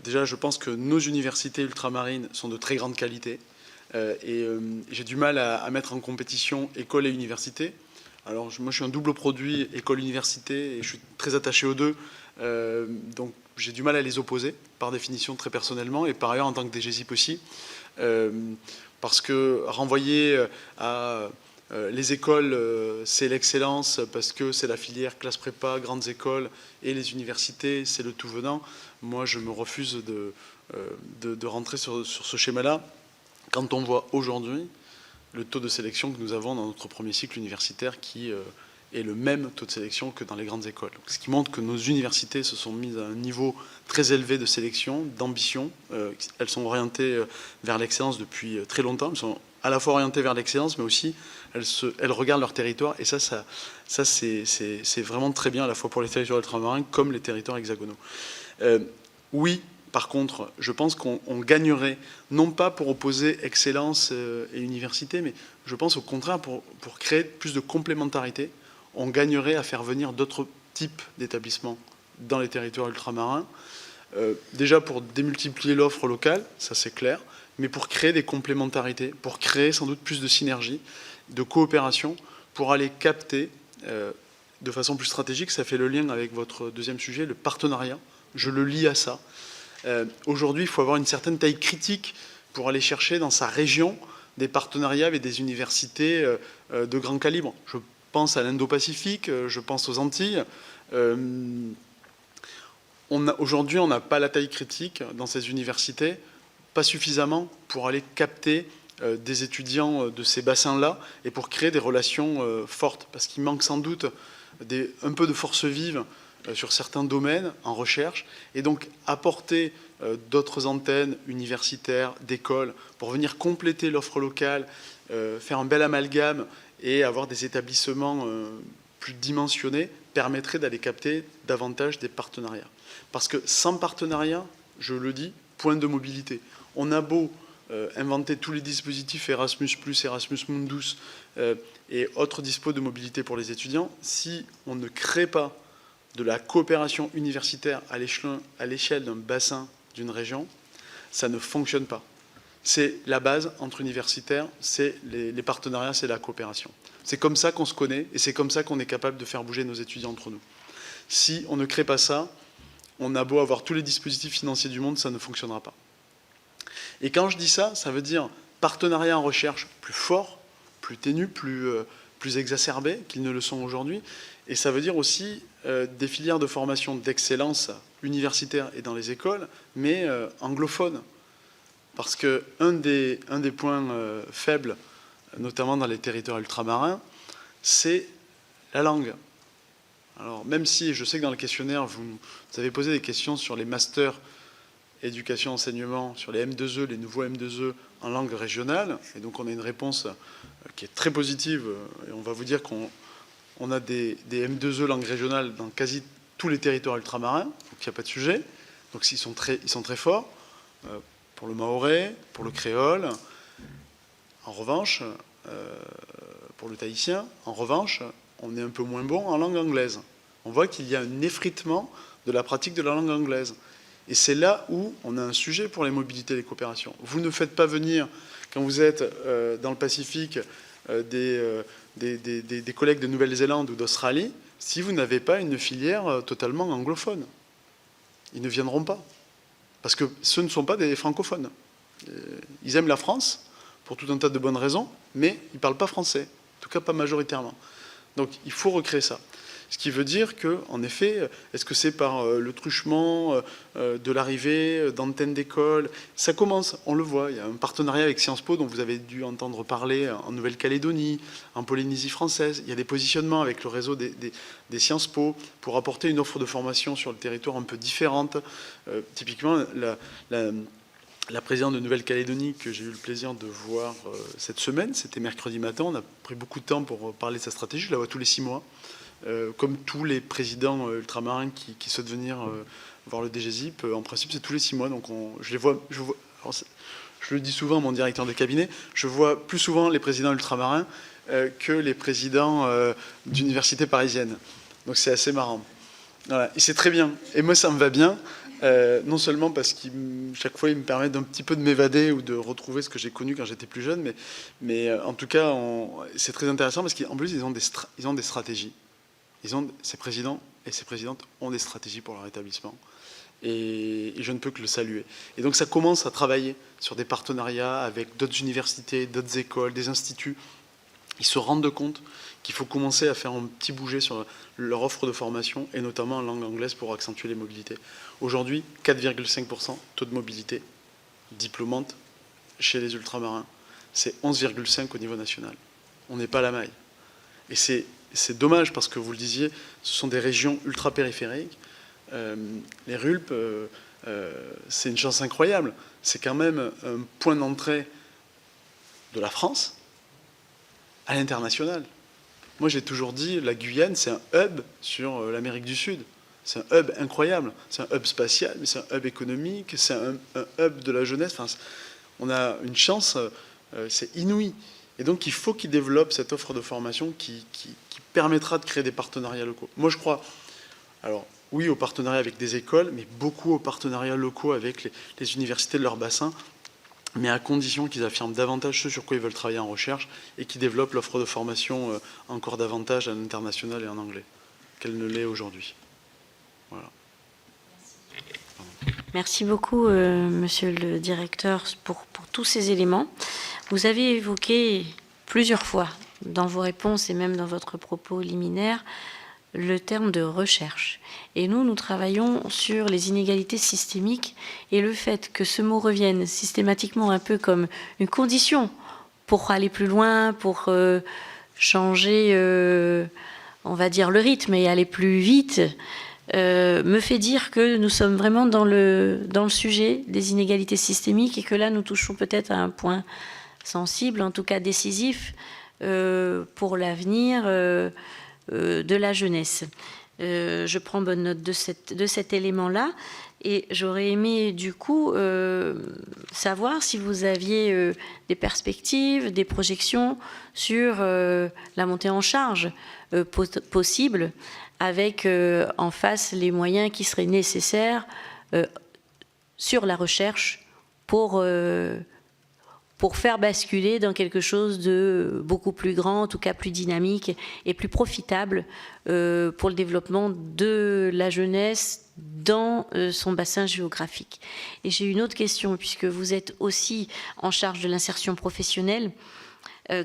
Déjà, je pense que nos universités ultramarines sont de très grande qualité. Et j'ai du mal à mettre en compétition école et université. Alors, moi, je suis un double produit école-université et je suis très attaché aux deux. Donc, j'ai du mal à les opposer, par définition, très personnellement, et par ailleurs, en tant que DGSIP aussi. Parce que renvoyer à les écoles, c'est l'excellence, parce que c'est la filière classe prépa, grandes écoles, et les universités, c'est le tout venant. Moi, je me refuse de rentrer sur ce schéma-là. Quand on voit aujourd'hui le taux de sélection que nous avons dans notre premier cycle universitaire qui est le même taux de sélection que dans les grandes écoles. Donc, ce qui montre que nos universités se sont mises à un niveau très élevé de sélection, d'ambition. Elles sont orientées vers l'excellence depuis très longtemps. Elles sont à la fois orientées vers l'excellence, mais aussi elles regardent leur territoire. Et ça c'est vraiment très bien, à la fois pour les territoires ultramarins comme les territoires hexagonaux. Oui. Par contre, je pense qu'on gagnerait, non pas pour opposer excellence et université, mais je pense au contraire pour créer plus de complémentarité, on gagnerait à faire venir d'autres types d'établissements dans les territoires ultramarins, déjà pour démultiplier l'offre locale, ça c'est clair, mais pour créer des complémentarités, pour créer sans doute plus de synergie, de coopération, pour aller capter de façon plus stratégique. Ça fait le lien avec votre deuxième sujet, le partenariat, je le lie à ça. Aujourd'hui, il faut avoir une certaine taille critique pour aller chercher dans sa région des partenariats avec des universités de grand calibre. Je pense à l'Indo-Pacifique, je pense aux Antilles. Aujourd'hui, on n'a pas la taille critique dans ces universités, pas suffisamment pour aller capter des étudiants de ces bassins-là et pour créer des relations fortes, parce qu'il manque sans doute un peu de force vive sur certains domaines en recherche, et donc apporter d'autres antennes universitaires, d'écoles, pour venir compléter l'offre locale, faire un bel amalgame et avoir des établissements plus dimensionnés, permettrait d'aller capter davantage des partenariats. Parce que sans partenariat, je le dis, point de mobilité. On a beau inventer tous les dispositifs Erasmus+, Erasmus Mundus et autres dispos de mobilité pour les étudiants, si on ne crée pas de la coopération universitaire à l'échelle d'un bassin, d'une région, ça ne fonctionne pas. C'est la base entre universitaires, c'est les partenariats, c'est la coopération. C'est comme ça qu'on se connaît et c'est comme ça qu'on est capable de faire bouger nos étudiants entre nous. Si on ne crée pas ça, on a beau avoir tous les dispositifs financiers du monde, ça ne fonctionnera pas. Et quand je dis ça, ça veut dire partenariat en recherche plus fort, plus ténu, plus exacerbé qu'ils ne le sont aujourd'hui. Et ça veut dire aussi des filières de formation d'excellence universitaire et dans les écoles, mais anglophones. Parce qu'un des points faibles, notamment dans les territoires ultramarins, c'est la langue. Alors, même si je sais que dans le questionnaire, vous avez posé des questions sur les masters éducation-enseignement, sur les M2E, les nouveaux M2E en langue régionale, et donc on a une réponse qui est très positive, et on va vous dire qu'on a des M2E langue régionale dans quasi tous les territoires ultramarins, donc il n'y a pas de sujet, donc ils sont très forts, pour le mahorais, pour le créole. En revanche, pour le tahitien, en revanche, on est un peu moins bon en langue anglaise. On voit qu'il y a un effritement de la pratique de la langue anglaise. Et c'est là où on a un sujet pour les mobilités et les coopérations. Vous ne faites pas venir, quand vous êtes dans le Pacifique, des collègues de Nouvelle-Zélande ou d'Australie, si vous n'avez pas une filière totalement anglophone. Ils ne viendront pas. Parce que ce ne sont pas des francophones. Ils aiment la France. pour tout un tas de bonnes raisons, mais ils ne parlent pas français, en tout cas pas majoritairement. Donc il faut recréer ça. Ce qui veut dire que, en effet, est-ce que c'est par le truchement de l'arrivée d'antennes d'écoles? Ça commence, on le voit. Il y a un partenariat avec Sciences Po dont vous avez dû entendre parler en Nouvelle-Calédonie, en Polynésie française. Il y a des positionnements avec le réseau des Sciences Po pour apporter une offre de formation sur le territoire un peu différente. Typiquement, la présidente de Nouvelle-Calédonie que j'ai eu le plaisir de voir cette semaine, c'était mercredi matin, on a pris beaucoup de temps pour parler de sa stratégie, je la vois tous les 6 mois. Comme tous les présidents ultramarins qui souhaitent venir voir le DGZIP, en principe c'est tous les 6 mois. Donc je les vois, alors, je le dis souvent à mon directeur de cabinet, je vois plus souvent les présidents ultramarins que les présidents d'universités parisiennes. Donc c'est assez marrant. Voilà. Et c'est très bien. Et moi ça me va bien, non seulement parce que chaque fois ils me permettent d'un petit peu de m'évader ou de retrouver ce que j'ai connu quand j'étais plus jeune, mais en tout cas c'est très intéressant parce qu'en plus ils ont des stratégies. Ces présidents et ces présidentes ont des stratégies pour leur établissement. Et je ne peux que le saluer. Et donc ça commence à travailler sur des partenariats avec d'autres universités, d'autres écoles, des instituts. Ils se rendent compte qu'il faut commencer à faire un petit bouger sur leur offre de formation, et notamment en langue anglaise pour accentuer les mobilités. Aujourd'hui, 4,5% taux de mobilité diplômante chez les ultramarins. C'est 11,5% au niveau national. On n'est pas à la maille. Et c'est dommage parce que, vous le disiez, ce sont des régions ultra-périphériques. Les RULP, c'est une chance incroyable. C'est quand même un point d'entrée de la France à l'international. Moi, j'ai toujours dit, la Guyane, c'est un hub sur l'Amérique du Sud. C'est un hub incroyable. C'est un hub spatial, mais c'est un hub économique, c'est un hub de la jeunesse. Enfin, on a une chance, c'est inouï. Et donc, il faut qu'ils développent cette offre de formation qui permettra de créer des partenariats locaux. Moi, je crois, alors, oui, aux partenariats avec des écoles, mais beaucoup aux partenariats locaux avec les universités de leur bassin, mais à condition qu'ils affirment davantage ce sur quoi ils veulent travailler en recherche et qu'ils développent l'offre de formation encore davantage à l'international et en anglais, qu'elle ne l'est aujourd'hui. Voilà. Merci beaucoup, monsieur le directeur, pour tous ces éléments. Vous avez évoqué plusieurs fois, dans vos réponses et même dans votre propos liminaire, le terme de recherche. Et nous travaillons sur les inégalités systémiques et le fait que ce mot revienne systématiquement un peu comme une condition pour aller plus loin, pour changer, on va dire, le rythme et aller plus vite, me fait dire que nous sommes vraiment dans le sujet des inégalités systémiques et que là, nous touchons peut-être à un point sensible, en tout cas décisif, pour l'avenir de la jeunesse. Je prends bonne note de cet élément-là et j'aurais aimé du coup savoir si vous aviez des perspectives, des projections sur la montée en charge possible avec en face les moyens qui seraient nécessaires sur la recherche pour faire basculer dans quelque chose de beaucoup plus grand, en tout cas plus dynamique et plus profitable pour le développement de la jeunesse dans son bassin géographique. Et j'ai une autre question, puisque vous êtes aussi en charge de l'insertion professionnelle.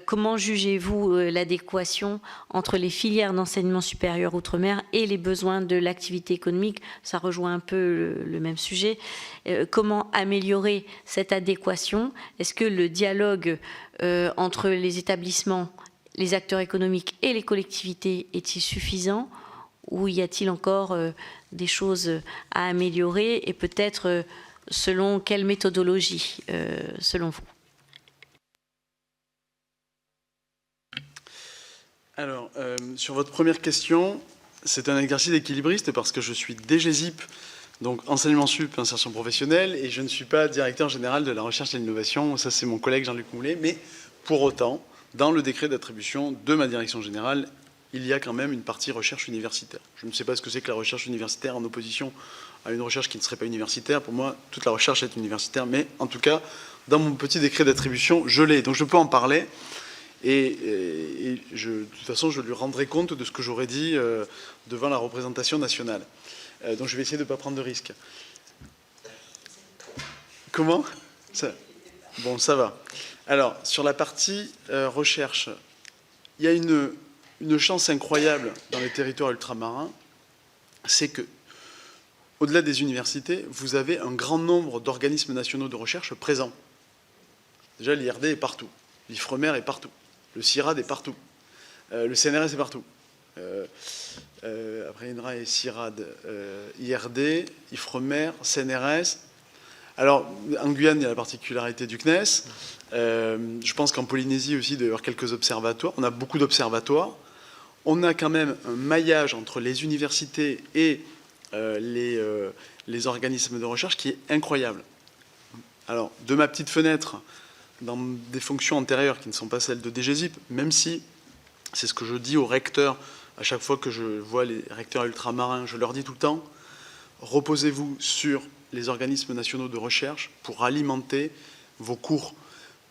Comment jugez-vous l'adéquation entre les filières d'enseignement supérieur outre-mer et les besoins de l'activité économique? Ça rejoint un peu le même sujet. Comment améliorer cette adéquation? Est-ce que le dialogue entre les établissements, les acteurs économiques et les collectivités est-il suffisant? Ou y a-t-il encore des choses à améliorer? Et peut-être selon quelle méthodologie, selon vous? Alors, sur votre première question, c'est un exercice équilibriste parce que je suis DGZIP, donc enseignement sup, insertion professionnelle, et je ne suis pas directeur général de la recherche et de l'innovation, ça c'est mon collègue Jean-Luc Moulet, mais pour autant, dans le décret d'attribution de ma direction générale, il y a quand même une partie recherche universitaire. Je ne sais pas ce que c'est que la recherche universitaire en opposition à une recherche qui ne serait pas universitaire. Pour moi, toute la recherche est universitaire, mais en tout cas, dans mon petit décret d'attribution, je l'ai, donc je peux en parler. Et de toute façon, je lui rendrai compte de ce que j'aurais dit devant la représentation nationale. Donc je vais essayer de ne pas prendre de risques. Comment ça Bon, ça va. Alors, sur la partie recherche, il y a une chance incroyable dans les territoires ultramarins, c'est que, au-delà des universités, vous avez un grand nombre d'organismes nationaux de recherche présents. Déjà, l'IRD est partout, l'IFREMER est partout, le CIRAD est partout, le CNRS est partout. Après INRA et CIRAD, IRD, IFREMER, CNRS. Alors, en Guyane, il y a la particularité du CNES. Je pense qu'en Polynésie aussi, il doit y avoir quelques observatoires. On a beaucoup d'observatoires. On a quand même un maillage entre les universités et les organismes de recherche qui est incroyable. Alors, de ma petite fenêtre, dans des fonctions antérieures qui ne sont pas celles de DGZIP, même si c'est ce que je dis aux recteurs à chaque fois que je vois les recteurs ultramarins, je leur dis tout le temps, reposez-vous sur les organismes nationaux de recherche pour alimenter vos cours.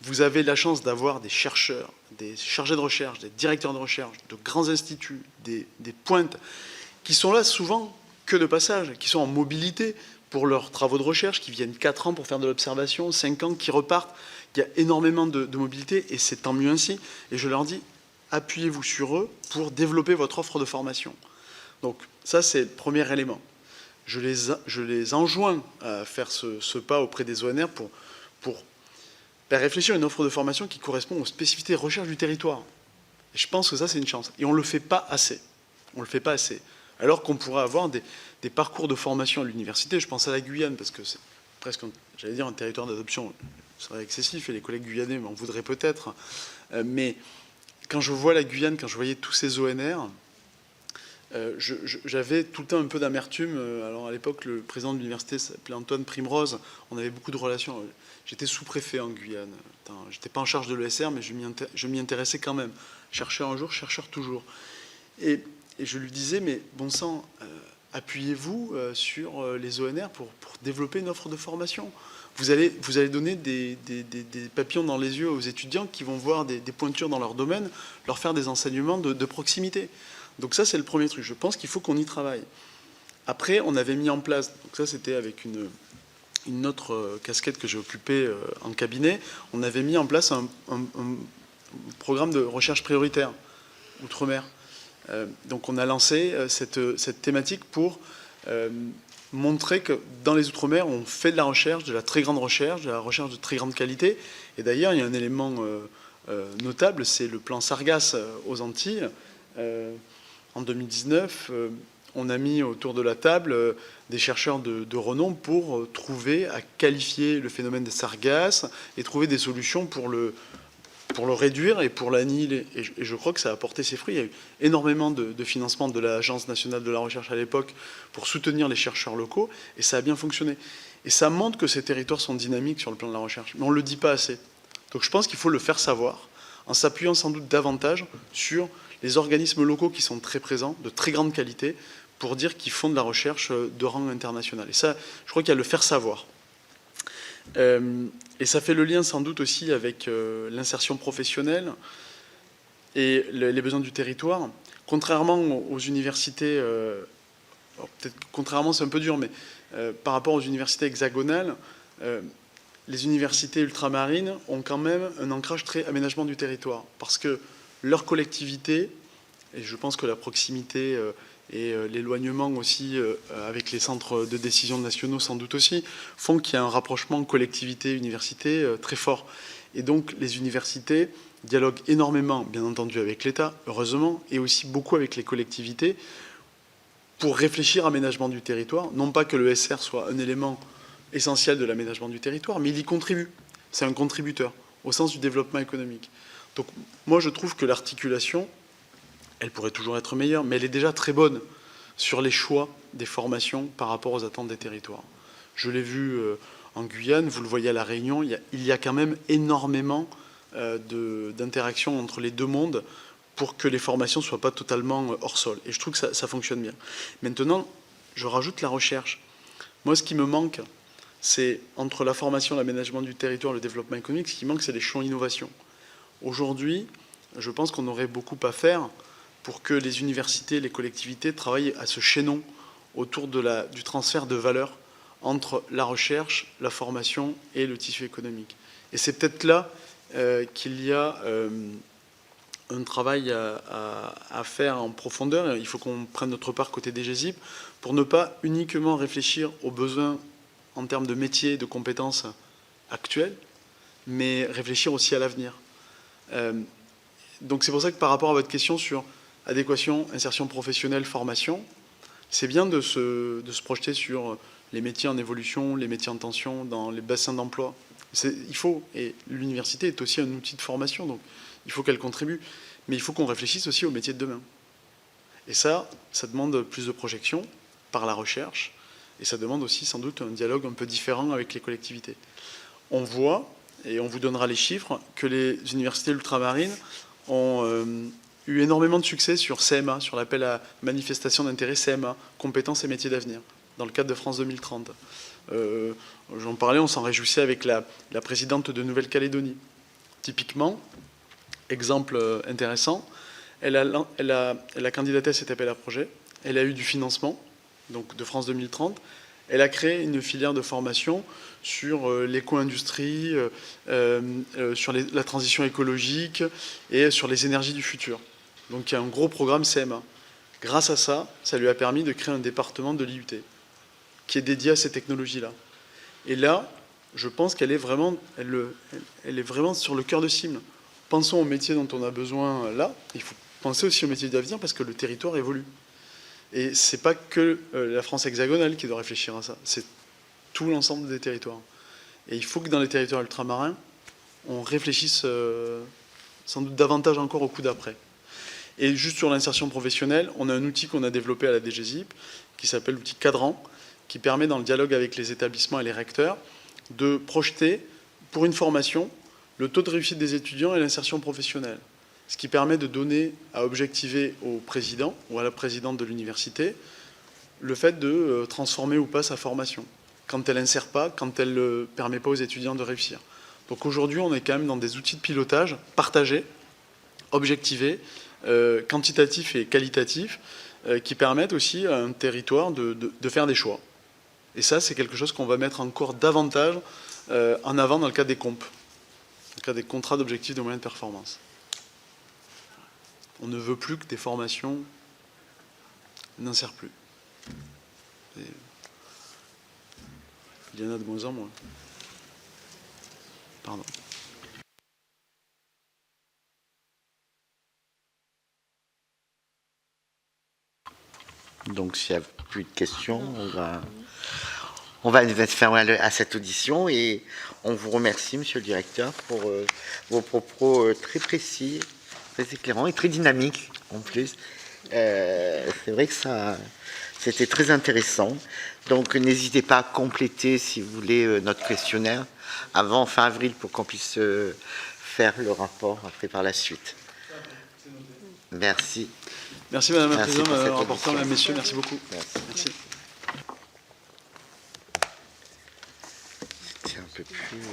Vous avez la chance d'avoir des chercheurs, des chargés de recherche, des directeurs de recherche, de grands instituts, des pointes, qui sont là souvent que de passage, qui sont en mobilité pour leurs travaux de recherche, qui viennent 4 ans pour faire de l'observation, 5 ans, qui repartent. Il y a énormément de mobilité et c'est tant mieux ainsi. Et je leur dis, appuyez-vous sur eux pour développer votre offre de formation. Donc ça, c'est le premier élément. Je les enjoins à faire ce pas auprès des ONR pour réfléchir à une offre de formation qui correspond aux spécificités de recherche du territoire. Et je pense que ça, c'est une chance. Et on ne le fait pas assez. On ne le fait pas assez. Alors qu'on pourrait avoir des parcours de formation à l'université. Je pense à la Guyane, parce que c'est presque, j'allais dire, un territoire d'adoption. Ce serait excessif, et les collègues guyanais m'en voudraient peut-être. Mais quand je vois la Guyane, quand je voyais tous ces ONR, j'avais tout le temps un peu d'amertume. Alors à l'époque, le président de l'université s'appelait Antoine Primrose. On avait beaucoup de relations. J'étais sous-préfet en Guyane. Je n'étais pas en charge de l'ESR, mais je m'y intéressais quand même. Chercheur un jour, chercheur toujours. Et je lui disais, mais bon sang, appuyez-vous sur les ONR pour développer une offre de formation. Vous allez donner des papillons dans les yeux aux étudiants qui vont voir des pointures dans leur domaine, leur faire des enseignements de proximité. Donc ça, c'est le premier truc. Je pense qu'il faut qu'on y travaille. Après, on avait mis en place, donc ça c'était avec une autre casquette que j'ai occupée en cabinet, on avait mis en place un programme de recherche prioritaire, Outre-mer. Donc on a lancé cette thématique pour montrer que dans les Outre-mer, on fait de la recherche, de la très grande recherche, de la recherche de très grande qualité. Et d'ailleurs, il y a un élément notable, c'est le plan Sargasses aux Antilles. En 2019, on a mis autour de la table des chercheurs de renom pour trouver à qualifier le phénomène des sargasses et trouver des solutions pour le réduire et pour l'annihiler. Et je crois que ça a porté ses fruits. Il y a eu énormément de financement de l'Agence nationale de la recherche à l'époque pour soutenir les chercheurs locaux, et ça a bien fonctionné. Et ça montre que ces territoires sont dynamiques sur le plan de la recherche. Mais on ne le dit pas assez. Donc je pense qu'il faut le faire savoir, en s'appuyant sans doute davantage sur les organismes locaux qui sont très présents, de très grande qualité, pour dire qu'ils font de la recherche de rang international. Et ça, je crois qu'il y a à le faire savoir. Et ça fait le lien sans doute aussi avec l'insertion professionnelle et les besoins du territoire. Contrairement aux universités, peut-être contrairement c'est un peu dur, mais par rapport aux universités hexagonales, les universités ultramarines ont quand même un ancrage très aménagement du territoire, parce que leur collectivité, et je pense que la proximité et l'éloignement aussi avec les centres de décision nationaux sans doute aussi, font qu'il y a un rapprochement collectivité-université très fort. Et donc les universités dialoguent énormément, bien entendu, avec l'État, heureusement, et aussi beaucoup avec les collectivités, pour réfléchir à l'aménagement du territoire. Non pas que le SR soit un élément essentiel de l'aménagement du territoire, mais il y contribue. C'est un contributeur, au sens du développement économique. Donc moi je trouve que l'articulation, elle pourrait toujours être meilleure, mais elle est déjà très bonne sur les choix des formations par rapport aux attentes des territoires. Je l'ai vu en Guyane, vous le voyez à La Réunion, il y a quand même énormément d'interactions entre les deux mondes pour que les formations ne soient pas totalement hors sol. Et je trouve que ça fonctionne bien. Maintenant, je rajoute la recherche. Moi, ce qui me manque, c'est entre la formation, l'aménagement du territoire, le développement économique, ce qui manque, c'est les champs innovation. Aujourd'hui, je pense qu'on aurait beaucoup à faire pour que les universités, les collectivités travaillent à ce chaînon autour du transfert de valeur entre la recherche, la formation et le tissu économique. Et c'est peut-être là qu'il y a un travail à faire en profondeur. Il faut qu'on prenne notre part côté des GESIP pour ne pas uniquement réfléchir aux besoins en termes de métiers, de compétences actuelles, mais réfléchir aussi à l'avenir. Donc c'est pour ça que par rapport à votre question sur adéquation, insertion professionnelle, formation, c'est bien de se projeter sur les métiers en évolution, les métiers en tension, dans les bassins d'emploi. Il faut, et l'université est aussi un outil de formation, donc il faut qu'elle contribue. Mais il faut qu'on réfléchisse aussi aux métiers de demain. Et ça demande plus de projection par la recherche, et ça demande aussi sans doute un dialogue un peu différent avec les collectivités. On voit, et on vous donnera les chiffres, que les universités ultramarines ont eu énormément de succès sur CMA, sur l'appel à manifestation d'intérêt CMA, compétences et métiers d'avenir, dans le cadre de France 2030. J'en parlais, on s'en réjouissait avec la présidente de Nouvelle-Calédonie. Typiquement, exemple intéressant, elle a candidaté à cet appel à projet, elle a eu du financement, donc de France 2030, elle a créé une filière de formation sur l'éco-industrie, sur la transition écologique et sur les énergies du futur. Donc il y a un gros programme CMA. Grâce à ça, ça lui a permis de créer un département de l'IUT qui est dédié à ces technologies-là. Et là, je pense qu'elle est vraiment sur le cœur de cible. Pensons aux métiers dont on a besoin là. Il faut penser aussi aux métiers d'avenir parce que le territoire évolue. Et ce n'est pas que la France hexagonale qui doit réfléchir à ça. C'est tout l'ensemble des territoires. Et il faut que dans les territoires ultramarins, on réfléchisse sans doute davantage encore au coup d'après. Et juste sur l'insertion professionnelle, on a un outil qu'on a développé à la DGSIP qui s'appelle l'outil Cadran, qui permet dans le dialogue avec les établissements et les recteurs de projeter pour une formation le taux de réussite des étudiants et l'insertion professionnelle. Ce qui permet de donner à objectiver au président ou à la présidente de l'université le fait de transformer ou pas sa formation, quand elle n'insère pas, quand elle ne permet pas aux étudiants de réussir. Donc aujourd'hui, on est quand même dans des outils de pilotage partagés, objectivés, quantitatifs et qualitatifs, qui permettent aussi à un territoire de faire des choix. Et ça, c'est quelque chose qu'on va mettre encore davantage en avant dans le cadre des COMP, dans le cadre des contrats d'objectifs de moyens de performance. On ne veut plus que des formations n'insèrent plus. Et il y en a de moins en moins. Pardon. Donc, s'il n'y a plus de questions, on va mettre fin à cette audition et on vous remercie, monsieur le directeur, pour vos propos très précis, très éclairants et très dynamiques en plus. C'est vrai que c'était très intéressant. Donc, n'hésitez pas à compléter, si vous voulez, notre questionnaire avant fin avril pour qu'on puisse faire le rapport après par la suite. Merci. Merci Madame la Présidente, Madame la rapporteure, Mesdames, Messieurs, merci beaucoup. Merci. C'était un peu plus...